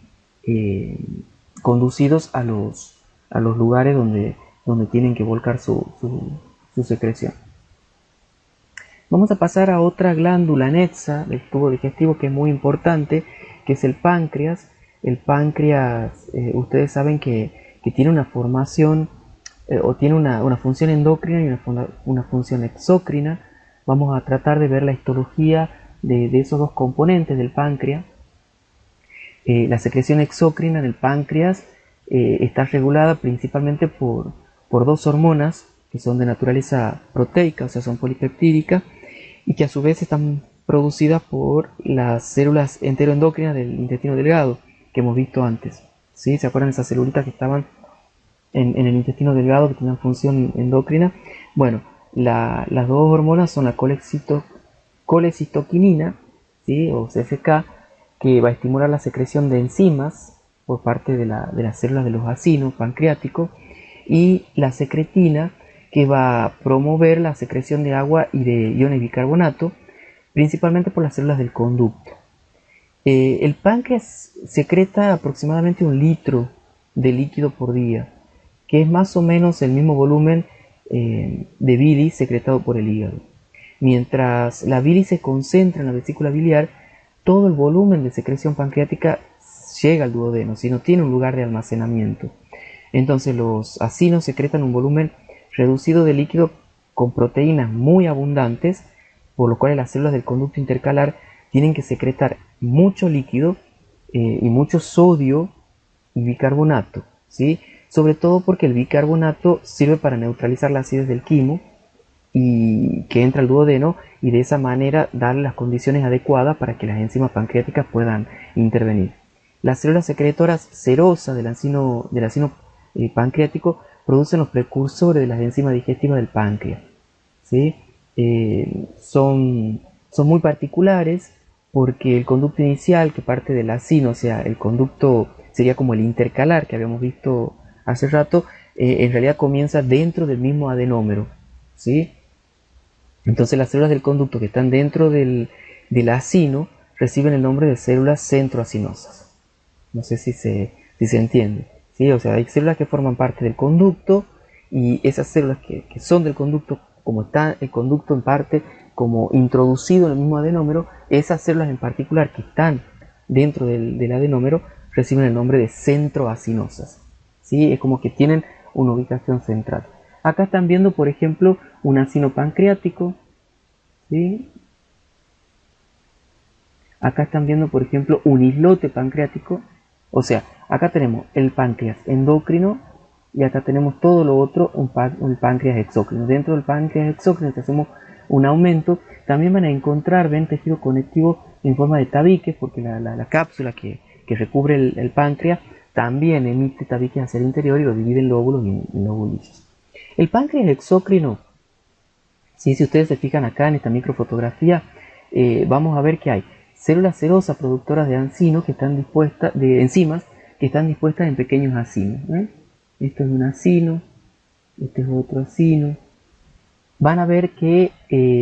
conducidos a los lugares donde tienen que volcar su secreción. Vamos a pasar a otra glándula anexa del tubo digestivo que es muy importante, que es el páncreas. El páncreas, ustedes saben que tiene una formación o tiene una función endocrina y una función exócrina. Vamos a tratar de ver la histología de esos dos componentes del páncreas. La secreción exócrina del páncreas está regulada principalmente por dos hormonas que son de naturaleza proteica, o sea, son polipeptídicas, y que a su vez están producidas por las células enteroendocrinas del intestino delgado que hemos visto antes, ¿sí? ¿Se acuerdan de esas celulitas que estaban en el intestino delgado que tenían función endocrina? Bueno, las dos hormonas son la colecistoquinina, ¿sí? O CFK, que va a estimular la secreción de enzimas por parte de las células de los acinos pancreáticos, y la secretina, que va a promover la secreción de agua y de iones bicarbonato, principalmente por las células del conducto. El páncreas secreta aproximadamente 1 litro de líquido por día, que es más o menos el mismo volumen de bilis secretado por el hígado. Mientras la bilis se concentra en la vesícula biliar, todo el volumen de secreción pancreática llega al duodeno, si no tiene un lugar de almacenamiento. Entonces los acinos secretan un volumen reducido de líquido con proteínas muy abundantes, por lo cual las células del conducto intercalar tienen que secretar mucho líquido y mucho sodio y bicarbonato, ¿sí? Sobre todo porque el bicarbonato sirve para neutralizar la acidez del quimo y que entra al duodeno, y de esa manera darle las condiciones adecuadas para que las enzimas pancreáticas puedan intervenir. Las células secretoras serosas del acino pancreático producen los precursores de las enzimas digestivas del páncreas, ¿sí? Son muy particulares porque el conducto inicial, que parte del acino, o sea, el conducto sería como el intercalar que habíamos visto hace rato, en realidad comienza dentro del mismo adenómero, ¿sí? Entonces las células del conducto que están dentro del acino reciben el nombre de células centroacinosas. No sé si se entiende, ¿sí? O sea, hay células que forman parte del conducto y esas células que son del conducto, como está el conducto en parte como introducido en el mismo adenómero, esas células en particular que están dentro del adenómero reciben el nombre de centroacinosas, ¿sí? Es como que tienen una ubicación central. Acá están viendo, por ejemplo, un acino pancreático, ¿sí? Acá están viendo, por ejemplo, un islote pancreático. O sea, acá tenemos el páncreas endocrino y acá tenemos todo lo otro, un páncreas exócrino. Dentro del páncreas exócrino, si hacemos un aumento, también van a encontrar, ven, tejido conectivo en forma de tabiques, porque la cápsula que recubre el páncreas también emite tabiques hacia el interior y lo divide en lóbulos y en lóbulos. El páncreas exócrino, ¿sí? Si ustedes se fijan acá en esta microfotografía, vamos a ver que hay células serosas productoras de enzimas que están dispuestas en pequeños acinos. Esto es un acino, este es otro acino. Van a ver que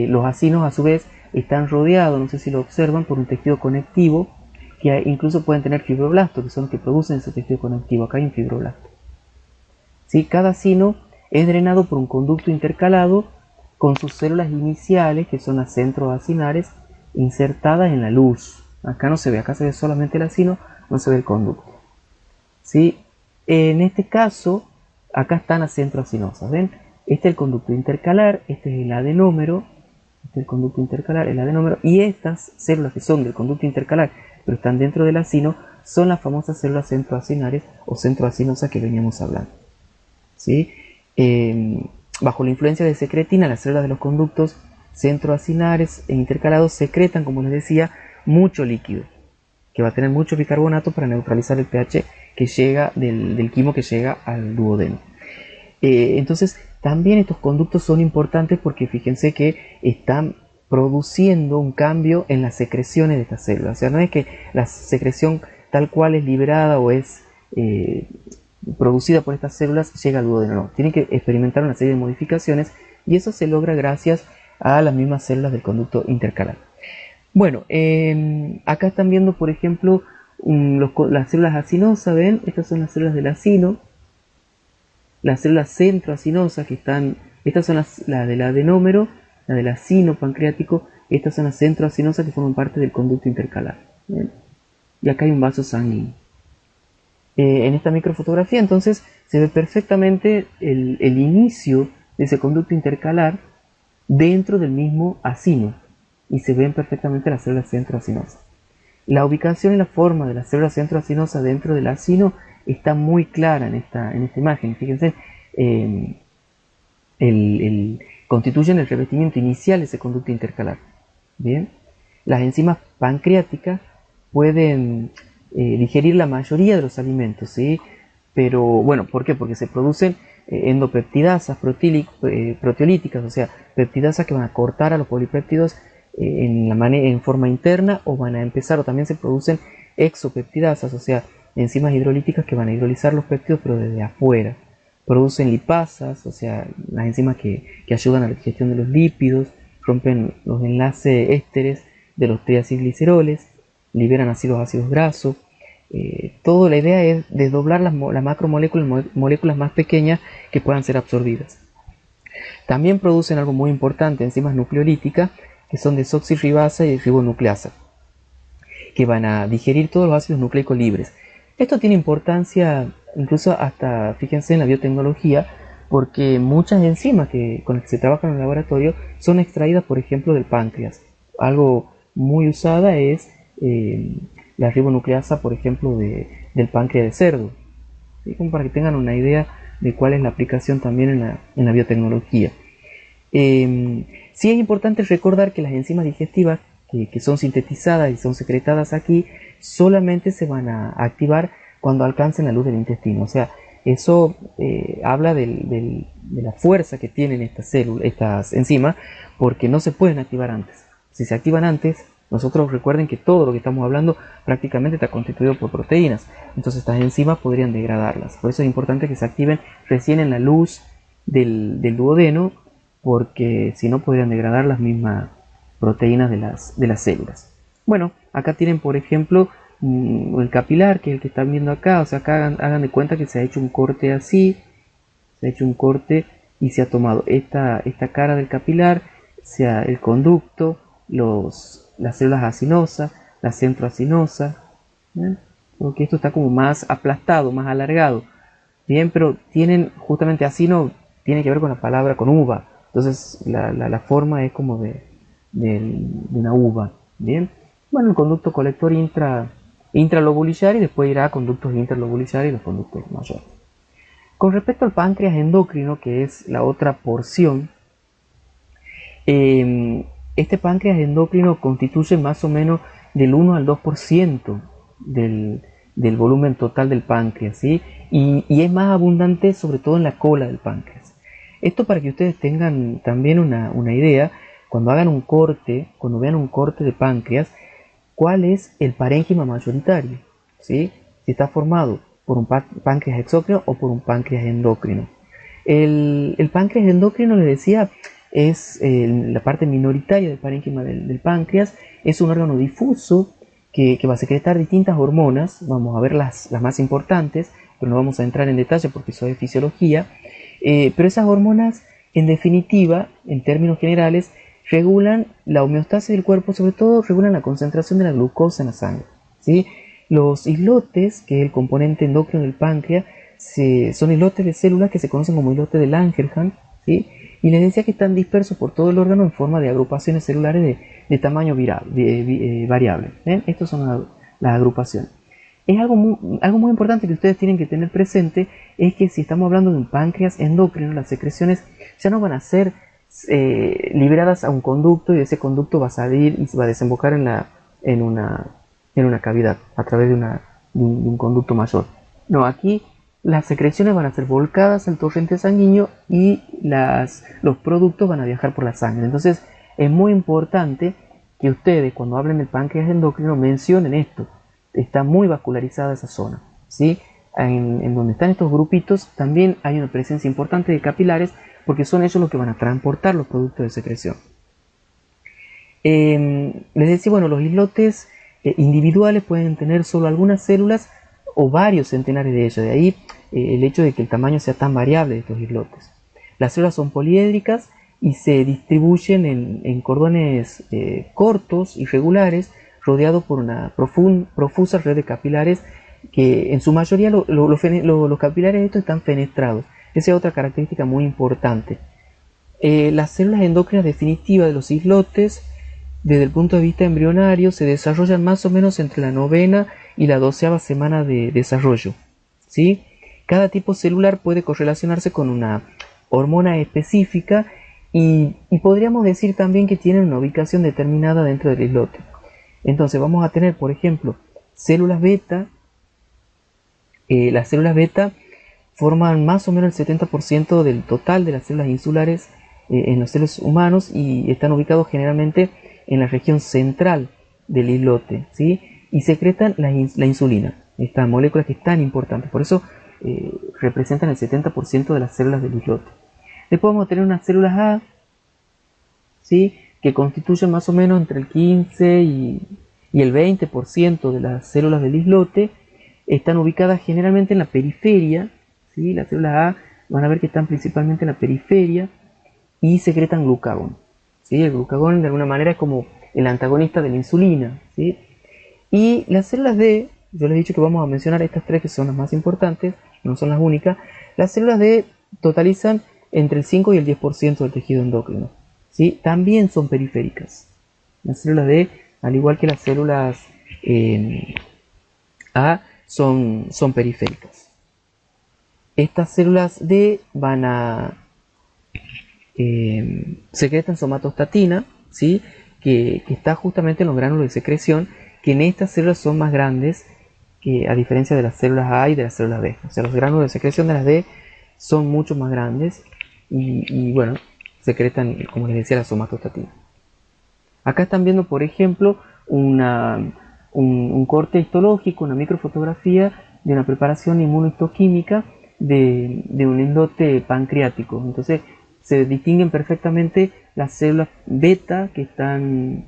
los acinos a su vez están rodeados, no sé si lo observan, por un tejido conectivo, que incluso pueden tener fibroblastos, que son los que producen ese tejido conectivo. Acá hay un fibroblasto. ¿Sí? Cada acino es drenado por un conducto intercalado con sus células iniciales, que son las centroacinares, insertadas en la luz. Acá no se ve, acá se ve solamente el acino, no se ve el conducto. ¿Sí? En este caso, acá están las centroacinosas, ¿ven? Este es el conducto intercalar, este es el adenómero, este es el conducto intercalar, el adenómero, y estas células que son del conducto intercalar, pero están dentro del acino, son las famosas células centroacinares o centroacinosas que veníamos hablando. ¿Sí? Bajo la influencia de secretina, las células de los conductos centroacinares e intercalados secretan, como les decía, mucho líquido, que va a tener mucho bicarbonato para neutralizar el pH que llega del quimo que llega al duodeno. Entonces, también estos conductos son importantes porque fíjense que están produciendo un cambio en las secreciones de estas células. O sea, no es que la secreción tal cual es liberada o es producida por estas células llega al duodeno, no. Tienen que experimentar una serie de modificaciones y eso se logra gracias a las mismas células del conducto intercalar. Bueno, acá están viendo, por ejemplo, las células acinosas, ¿ven? Estas son las células del acino. Las células centroacinosas que están, estas son las del adenómero, la del acino pancreático, estas son las centroacinosas que forman parte del conducto intercalar. ¿Ven? Y acá hay un vaso sanguíneo. En esta microfotografía entonces se ve perfectamente el inicio de ese conducto intercalar dentro del mismo acino y se ven perfectamente las células centroacinosas. La ubicación y la forma de las células centroacinosas dentro del acino está muy clara en esta imagen. Fíjense, constituyen el revestimiento inicial de ese conducto intercalar. Bien, las enzimas pancreáticas pueden digerir la mayoría de los alimentos, ¿sí? Pero bueno, ¿por qué? Porque se producen endopeptidasas proteolíticas, o sea, peptidasas que van a cortar a los polipéptidos en forma interna, o van a empezar, o también se producen exopeptidasas, o sea, enzimas hidrolíticas que van a hidrolizar los péptidos pero desde afuera. Producen lipasas, o sea, las enzimas que ayudan a la digestión de los lípidos, rompen los enlaces ésteres de los triacilgliceroles, liberan así los ácidos grasos. Toda la idea es desdoblar las macromoléculas, moléculas más pequeñas que puedan ser absorbidas. También producen algo muy importante, enzimas nucleolíticas, que son desoxirribasa y ribonucleasa, que van a digerir todos los ácidos nucleicos libres. Esto tiene importancia incluso hasta, fíjense, en la biotecnología, porque muchas enzimas con las que se trabaja en el laboratorio son extraídas, por ejemplo, del páncreas. Algo muy usada es la ribonucleasa, por ejemplo, del páncreas de cerdo. ¿Sí? Como para que tengan una idea de cuál es la aplicación también en la biotecnología. Sí es importante recordar que las enzimas digestivas que son sintetizadas y son secretadas aquí solamente se van a activar cuando alcancen la luz del intestino. O sea, eso habla de la fuerza que tienen estas enzimas, porque no se pueden activar antes. Si se activan antes, nosotros recuerden que todo lo que estamos hablando prácticamente está constituido por proteínas. Entonces estas enzimas podrían degradarlas. Por eso es importante que se activen recién en la luz del duodeno, porque si no podrían degradar las mismas proteínas de las células. Bueno, acá tienen, por ejemplo, o el capilar, que es el que están viendo acá. O sea, acá hagan de cuenta que se ha hecho un corte así, se ha hecho un corte y se ha tomado esta cara del capilar, sea el conducto, las células acinosas, la centroacinosa, ¿bien? Porque esto está como más aplastado, más alargado, bien, pero tienen justamente acino, tiene que ver con la palabra, con uva, entonces la forma es como de una uva, bien. Bueno, el conducto colector intralobulillar y después irá a conductos interlobulillar y los conductos mayores. Con respecto al páncreas endocrino, que es la otra porción, este páncreas endocrino constituye más o menos del 1 al 2% del volumen total del páncreas, ¿sí? Y es más abundante sobre todo en la cola del páncreas. Esto para que ustedes tengan también una idea, cuando hagan un corte, cuando vean un corte de páncreas, ¿cuál es el parénquima mayoritario? ¿Sí? Si está formado por un páncreas exócrino o por un páncreas endocrino. El páncreas endocrino, les decía, es la parte minoritaria del parénquima del páncreas, es un órgano difuso que va a secretar distintas hormonas, vamos a ver las más importantes, pero no vamos a entrar en detalle porque eso es fisiología, pero esas hormonas, en definitiva, en términos generales, regulan la homeostasis del cuerpo, sobre todo regulan la concentración de la glucosa en la sangre, ¿sí? Los islotes, que es el componente endocrino del páncreas, son islotes de células que se conocen como islotes de Langerhans, ¿sí? Y les decía que están dispersos por todo el órgano en forma de agrupaciones celulares de tamaño variable. ¿Ven? Estas son las agrupaciones. Es algo muy importante que ustedes tienen que tener presente, es que si estamos hablando de un páncreas endocrino, las secreciones ya no van a ser liberadas a un conducto y ese conducto va a salir y va a desembocar en una cavidad a través de un conducto mayor. No, aquí las secreciones van a ser volcadas al torrente sanguíneo y los productos van a viajar por la sangre. Entonces es muy importante que ustedes, cuando hablen del páncreas endocrino, mencionen esto. Está muy vascularizada esa zona, ¿sí? En donde están estos grupitos también hay una presencia importante de capilares, porque son ellos los que van a transportar los productos de secreción. Les decía, bueno, los islotes individuales pueden tener solo algunas células o varios centenares de ellas, de ahí el hecho de que el tamaño sea tan variable de estos islotes. Las células son poliédricas y se distribuyen en cordones cortos y regulares, rodeados por una profusa red de capilares, que en su mayoría los capilares estos están fenestrados. Esa es otra característica muy importante. Las células endocrinas definitivas de los islotes, desde el punto de vista embrionario, se desarrollan más o menos entre la 9ª y la 12ª semana de desarrollo, ¿sí? Cada tipo celular puede correlacionarse con una hormona específica y podríamos decir también que tienen una ubicación determinada dentro del islote. Entonces vamos a tener, por ejemplo, células beta. Las células beta forman más o menos el 70% del total de las células insulares en los seres humanos y están ubicados generalmente en la región central del islote, ¿sí? Y secretan la insulina, esta molécula que es tan importante, por eso representan el 70% de las células del islote. Después vamos a tener unas células A, ¿sí? Que constituyen más o menos entre el 15 y el 20% de las células del islote. Están ubicadas generalmente en la periferia, ¿sí? Las células A van a ver que están principalmente en la periferia y secretan glucagón, ¿sí? El glucagón de alguna manera es como el antagonista de la insulina, ¿sí? Y las células D, yo les he dicho que vamos a mencionar estas tres que son las más importantes, no son las únicas. Las células D totalizan entre el 5 y el 10% del tejido endocrino, ¿sí? También son periféricas. Las células D, al igual que las células A, son periféricas. Estas células D van a secretan somatostatina, ¿sí? que está justamente en los gránulos de secreción, que en estas células son más grandes, que a diferencia de las células A y de las células B. O sea, los gránulos de secreción de las D son mucho más grandes y bueno, secretan, como les decía, la somatostatina. Acá están viendo, por ejemplo, un corte histológico, una microfotografía de una preparación inmunohistoquímica de un islote pancreático. Entonces se distinguen perfectamente las células beta que están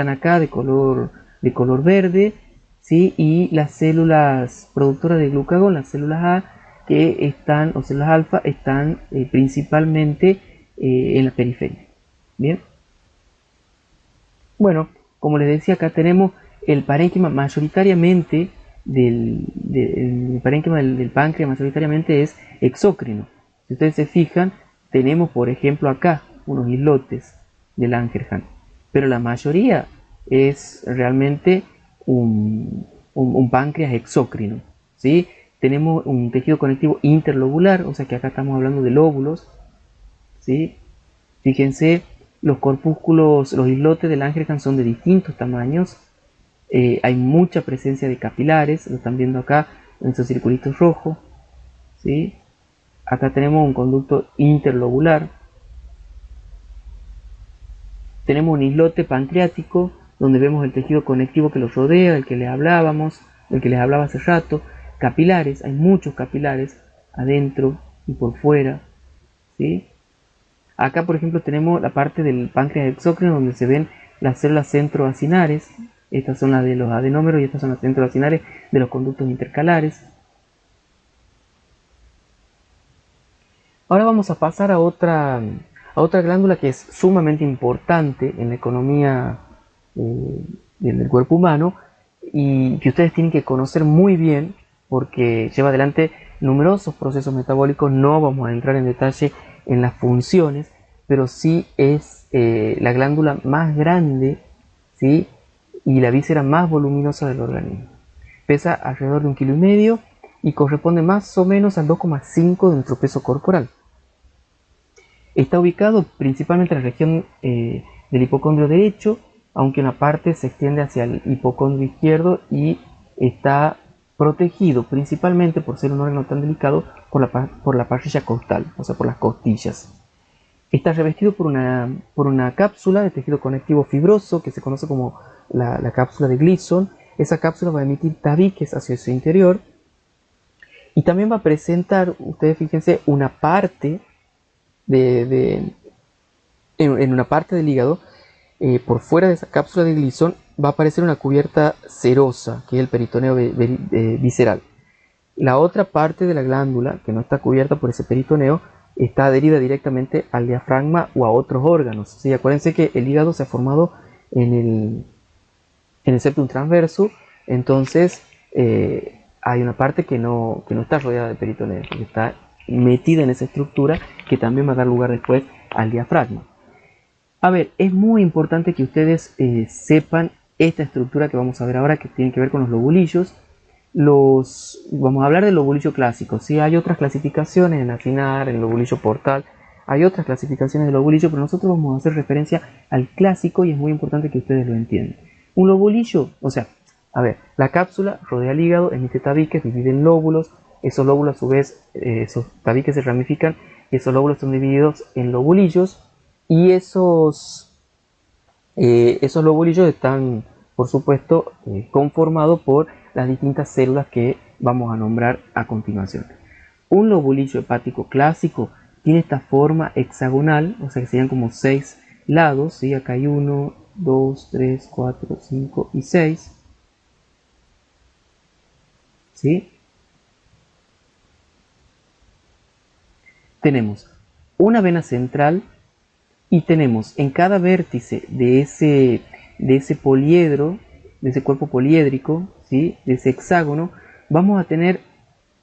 acá de color de color verde, ¿sí? Y las células productoras de glucagón, las células A, que están, o células alfa, están principalmente en la periferia. Bien. Bueno, como les decía, acá tenemos el parénquima mayoritariamente el parénquima del páncreas mayoritariamente es exócrino. Si ustedes se fijan, tenemos por ejemplo acá unos islotes del Langerhans, pero la mayoría es realmente un páncreas exócrino, ¿sí? Tenemos un tejido conectivo interlobular, o sea que acá estamos hablando de lóbulos, ¿sí? Fíjense, los corpúsculos, los islotes del Langerhans son de distintos tamaños. Hay mucha presencia de capilares, lo están viendo acá en esos circulitos rojos, ¿sí? Acá tenemos un conducto interlobular. Tenemos un islote pancreático, donde vemos el tejido conectivo que lo rodea, del que les hablábamos, del que les hablaba hace rato. Capilares, hay muchos capilares adentro y por fuera, ¿sí? Acá, por ejemplo, tenemos la parte del páncreas exócrino donde se ven las células centroacinares. Estas son las de los adenómeros y estas son las centroacinares de los conductos intercalares. Ahora vamos a pasar a otra glándula que es sumamente importante en la economía del cuerpo humano y que ustedes tienen que conocer muy bien porque lleva adelante numerosos procesos metabólicos. No vamos a entrar en detalle en las funciones, pero sí es la glándula más grande, ¿sí? Y la víscera más voluminosa del organismo. Pesa alrededor de 1,5 kg y corresponde más o menos al 2,5 de nuestro peso corporal. Está ubicado principalmente en la región del hipocondrio derecho, aunque una parte se extiende hacia el hipocondrio izquierdo y está protegido principalmente por ser un órgano tan delicado por la parrilla costal, o sea, por las costillas. Está revestido por una cápsula de tejido conectivo fibroso que se conoce como la cápsula de Gleason. Esa cápsula va a emitir tabiques hacia su interior y también va a presentar, ustedes fíjense, una parte en una parte del hígado, por fuera de esa cápsula de Gleason va a aparecer una cubierta serosa, que es el peritoneo visceral. La otra parte de la glándula, que no está cubierta por ese peritoneo, está adherida directamente al diafragma o a otros órganos. ¿Sí? Acuérdense que el hígado se ha formado en el septum transverso, entonces hay una parte que no está rodeada de peritoneo, que está metida en esa estructura que también va a dar lugar después al diafragma. A ver, es muy importante que ustedes sepan esta estructura que vamos a ver ahora, que tiene que ver con los lobulillos. Vamos a hablar del lobulillo clásico. Sí, hay otras clasificaciones en afinar, en el lobulillo portal, hay otras clasificaciones del lobulillo, pero nosotros vamos a hacer referencia al clásico y es muy importante que ustedes lo entiendan. Un lobulillo, o sea, a ver, la cápsula rodea el hígado, emite tabiques, divide en lóbulos. Esos lóbulos a su vez, esos tabiques se ramifican y esos lóbulos son divididos en lobulillos y esos lobulillos están, por supuesto, conformados por las distintas células que vamos a nombrar a continuación. Un lobulillo hepático clásico tiene esta forma hexagonal, o sea que serían como 6 lados, ¿sí? Acá hay 1, 2, 3, 4, 5 y 6, ¿sí? Tenemos una vena central y tenemos en cada vértice de ese poliedro, de ese cuerpo poliédrico, ¿sí? De ese hexágono, vamos a tener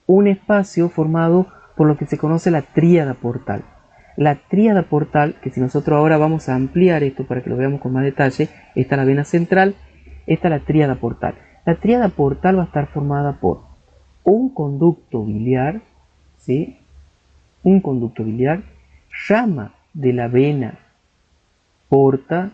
un espacio formado por lo que se conoce la tríada portal. La tríada portal, que si nosotros ahora vamos a ampliar esto para que lo veamos con más detalle, está la vena central, está la tríada portal. La tríada portal va a estar formada por un conducto biliar, ¿sí? Un conducto biliar, rama de la vena porta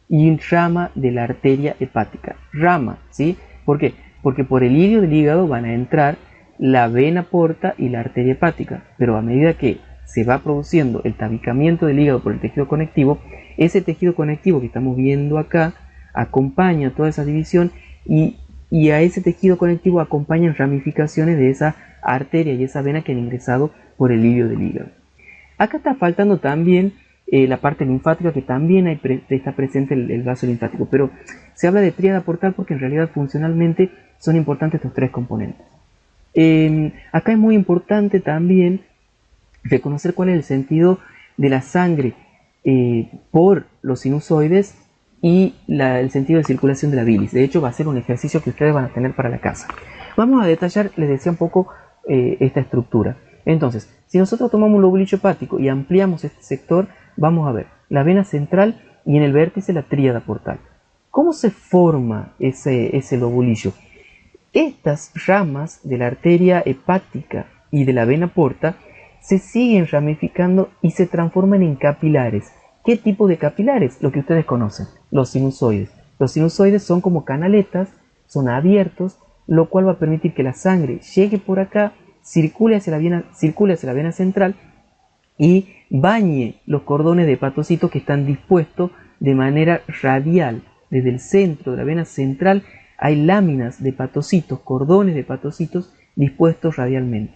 y rama de la arteria hepática. Rama, ¿sí? ¿Por qué? Porque por el ilio del hígado van a entrar la vena porta y la arteria hepática, pero a medida que se va produciendo el tabicamiento del hígado por el tejido conectivo, ese tejido conectivo que estamos viendo acá acompaña toda esa división y a ese tejido conectivo acompañan ramificaciones de esa arteria y esa vena que han ingresado por el ilio del hígado. Acá está faltando también la parte linfática, que también está presente el vaso linfático, pero se habla de tríada portal porque en realidad funcionalmente son importantes estos tres componentes. Acá es muy importante también reconocer cuál es el sentido de la sangre por los sinusoides y el sentido de circulación de la bilis. De hecho, va a ser un ejercicio que ustedes van a tener para la casa. Vamos a detallar, les decía un poco, esta estructura. Entonces, si nosotros tomamos un lobulillo hepático y ampliamos este sector, vamos a ver la vena central y en el vértice la tríada portal. ¿Cómo se forma ese lobulillo? Estas ramas de la arteria hepática y de la vena porta se siguen ramificando y se transforman en capilares. ¿Qué tipo de capilares? Lo que ustedes conocen, los sinusoides. Los sinusoides son como canaletas, son abiertos, lo cual va a permitir que la sangre llegue por acá, circule hacia la vena central y bañe los cordones de hepatocitos que están dispuestos de manera radial. Desde el centro de la vena central hay láminas de hepatocitos, cordones de hepatocitos dispuestos radialmente.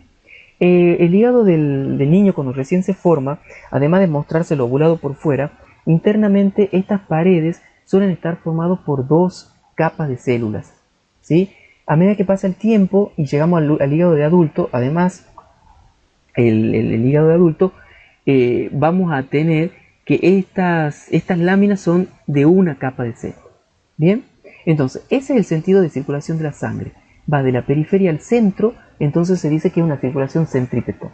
El hígado del niño cuando recién se forma, además de mostrarse lobulado por fuera, internamente estas paredes suelen estar formadas por dos capas de células, ¿sí? A medida que pasa el tiempo y llegamos al hígado de adulto, además el hígado de adulto, vamos a tener que estas láminas son de una capa de células. Bien, entonces ese es el sentido de circulación de la sangre. Va de la periferia al centro, entonces se dice que es una circulación centrípeta,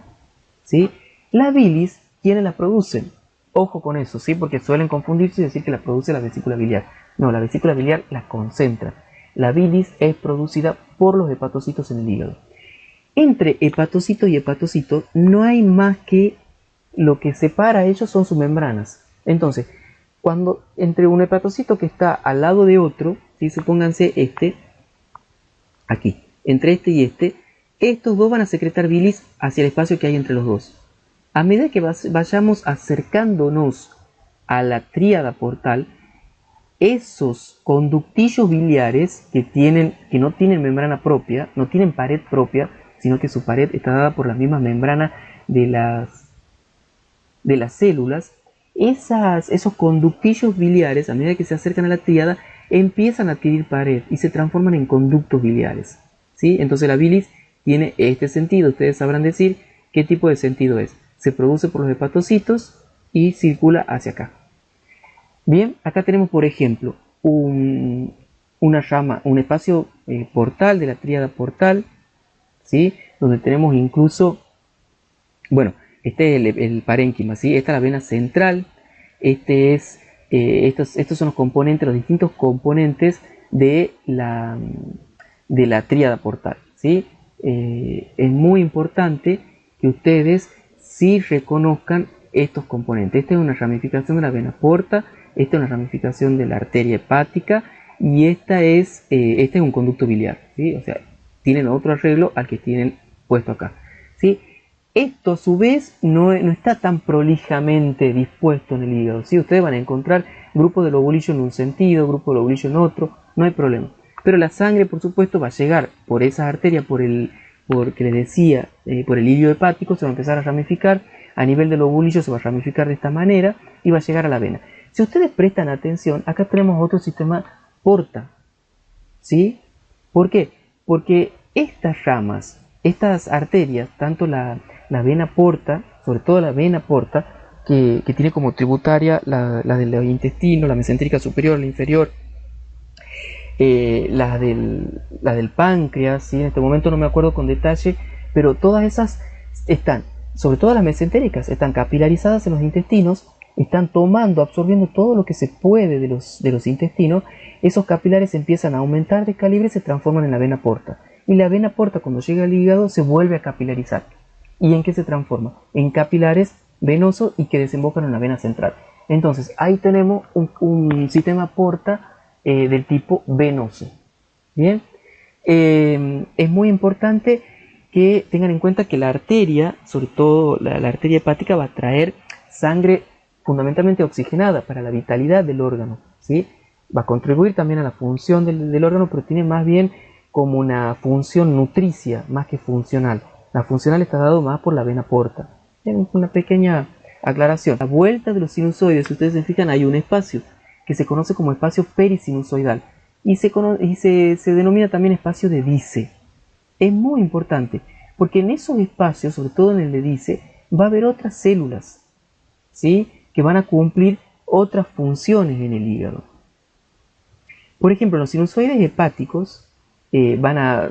¿sí? La bilis, ¿quiénes la producen? Ojo con eso, ¿sí? Porque suelen confundirse y decir que la produce la vesícula biliar. No, la vesícula biliar la concentra. La bilis es producida por los hepatocitos en el hígado. Entre hepatocito y hepatocito no hay más que lo que separa a ellos son sus membranas. Entonces, cuando entre un hepatocito que está al lado de otro, ¿sí? Supónganse aquí, entre este y estos dos van a secretar bilis hacia el espacio que hay entre los dos. A medida que vayamos acercándonos a la tríada portal, esos conductillos biliares que no tienen membrana propia, no tienen pared propia, sino que su pared está dada por las mismas membranas de las células, esos conductillos biliares, a medida que se acercan a la tríada, empiezan a adquirir pared y se transforman en conductos biliares, ¿sí? Entonces la bilis tiene este sentido. Ustedes sabrán decir qué tipo de sentido es. Se produce por los hepatocitos y circula hacia acá. Bien, acá tenemos por ejemplo una rama, un espacio portal de la tríada portal, ¿sí? Donde tenemos incluso, bueno, este es el parénquima, ¿sí? Esta es la vena central, estos son los componentes, los distintos componentes de la tríada portal, ¿sí? Es muy importante que ustedes sí reconozcan estos componentes. Esta es una ramificación de la vena porta, esta es una ramificación de la arteria hepática y este es un conducto biliar, ¿sí? O sea, tienen otro arreglo al que tienen puesto acá, ¿sí? Esto a su vez no está tan prolijamente dispuesto en el hígado, ¿sí? Ustedes van a encontrar grupos de lobulillo en un sentido, grupos de lobulillo en otro, no hay problema. Pero la sangre, por supuesto, va a llegar por esas arterias, porque les decía, por el ilio hepático, se va a empezar a ramificar. A nivel del lobulillo se va a ramificar de esta manera y va a llegar a la vena. Si ustedes prestan atención, acá tenemos otro sistema porta, ¿sí? ¿Por qué? Porque estas ramas, estas arterias, tanto la vena porta, sobre todo la vena porta, que tiene como tributaria la del intestino, la mesentérica superior, la inferior, la del páncreas, ¿sí? En este momento no me acuerdo con detalle, pero todas esas están, sobre todo las mesentéricas, están capilarizadas en los intestinos, están tomando, absorbiendo todo lo que se puede de los intestinos. Esos capilares empiezan a aumentar de calibre y se transforman en la vena porta. Y la vena porta, cuando llega al hígado, se vuelve a capilarizar. ¿Y en qué se transforma? En capilares venosos y que desembocan en la vena central. Entonces, ahí tenemos un sistema porta del tipo venoso. Bien, es muy importante que tengan en cuenta que la arteria, sobre todo la arteria hepática, va a traer sangre fundamentalmente oxigenada para la vitalidad del órgano, ¿sí? Va a contribuir también a la función del órgano, pero tiene más bien como una función nutricia, más que funcional. La funcional está dado más por la vena porta. Una pequeña aclaración. A la vuelta de los sinusoides, si ustedes se fijan, hay un espacio que se conoce como espacio perisinusoidal. y se denomina también espacio de Dice. Es muy importante, porque en esos espacios, sobre todo en el de Dice, va a haber otras células, ¿sí?, que van a cumplir otras funciones en el hígado. Por ejemplo, los sinusoides hepáticos van a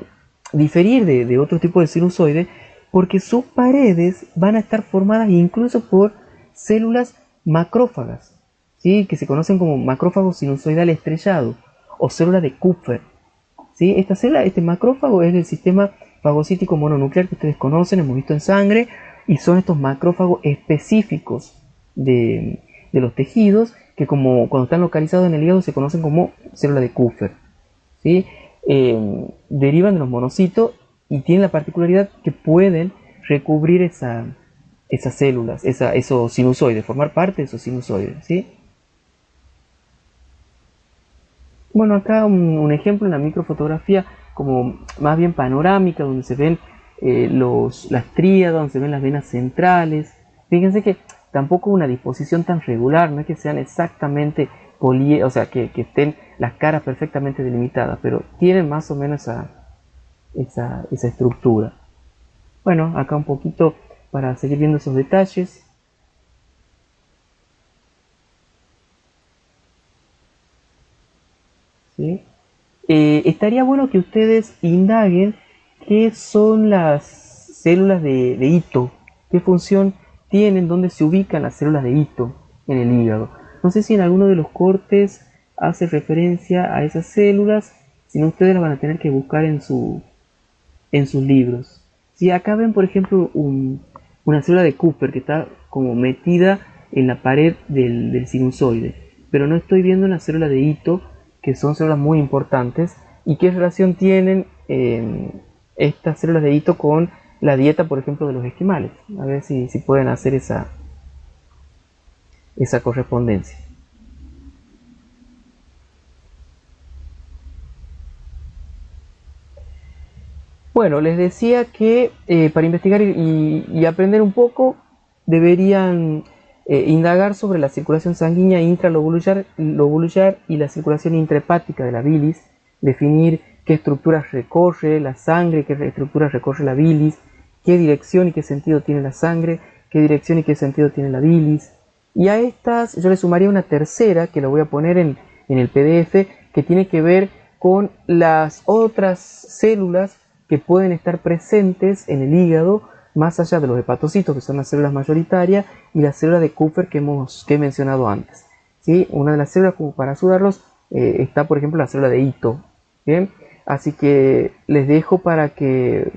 diferir de otro tipo de sinusoides porque sus paredes van a estar formadas incluso por células macrófagas, ¿sí?, que se conocen como macrófago sinusoidal estrellado o célula de Kupffer, ¿sí? Esta célula, este macrófago es del sistema fagocítico mononuclear que ustedes conocen, hemos visto en sangre, y son estos macrófagos específicos de los tejidos que, como cuando están localizados en el hígado, se conocen como célula de Kupffer, ¿sí? Derivan de los monocitos y tienen la particularidad que pueden recubrir esas células, esos sinusoides, formar parte de esos sinusoides, ¿sí? Bueno, acá un ejemplo, una microfotografía como más bien panorámica, donde se ven las tríadas, donde se ven las venas centrales. Fíjense que tampoco una disposición tan regular, no es que sean exactamente o sea, que estén las caras perfectamente delimitadas, pero tienen más o menos esa estructura. Bueno, acá un poquito para seguir viendo esos detalles. ¿Sí? Estaría bueno que ustedes indaguen qué son las células de Ito, qué función tienen, dónde se ubican las células de Ito en el hígado. No sé si en alguno de los cortes hace referencia a esas células, si no ustedes las van a tener que buscar en sus libros. Si acá ven, por ejemplo, una célula de Kupffer que está como metida en la pared del sinusoide, pero no estoy viendo una célula de Ito, que son células muy importantes, y qué relación tienen estas células de Ito con la dieta, por ejemplo, de los esquimales. A ver si pueden hacer esa correspondencia. Bueno, les decía que para investigar y aprender un poco deberían indagar sobre la circulación sanguínea intralobular y la circulación intrahepática de la bilis, definir qué estructuras recorre la sangre, qué estructuras recorre la bilis, qué dirección y qué sentido tiene la sangre, qué dirección y qué sentido tiene la bilis. Y a estas yo le sumaría una tercera, que lo voy a poner en el PDF, que tiene que ver con las otras células que pueden estar presentes en el hígado, más allá de los hepatocitos, que son las células mayoritarias, y las células de Kupffer que he mencionado antes, ¿sí? Una de las células, como para ayudarlos, está, por ejemplo, la célula de Ito. ¿Bien? Así que les dejo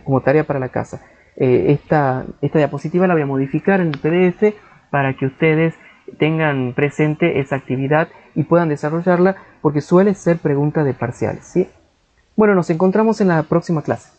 como tarea para la casa. Esta diapositiva la voy a modificar en el PDF para que ustedes tengan presente esa actividad y puedan desarrollarla, porque suele ser pregunta de parciales, ¿sí? Bueno, nos encontramos en la próxima clase.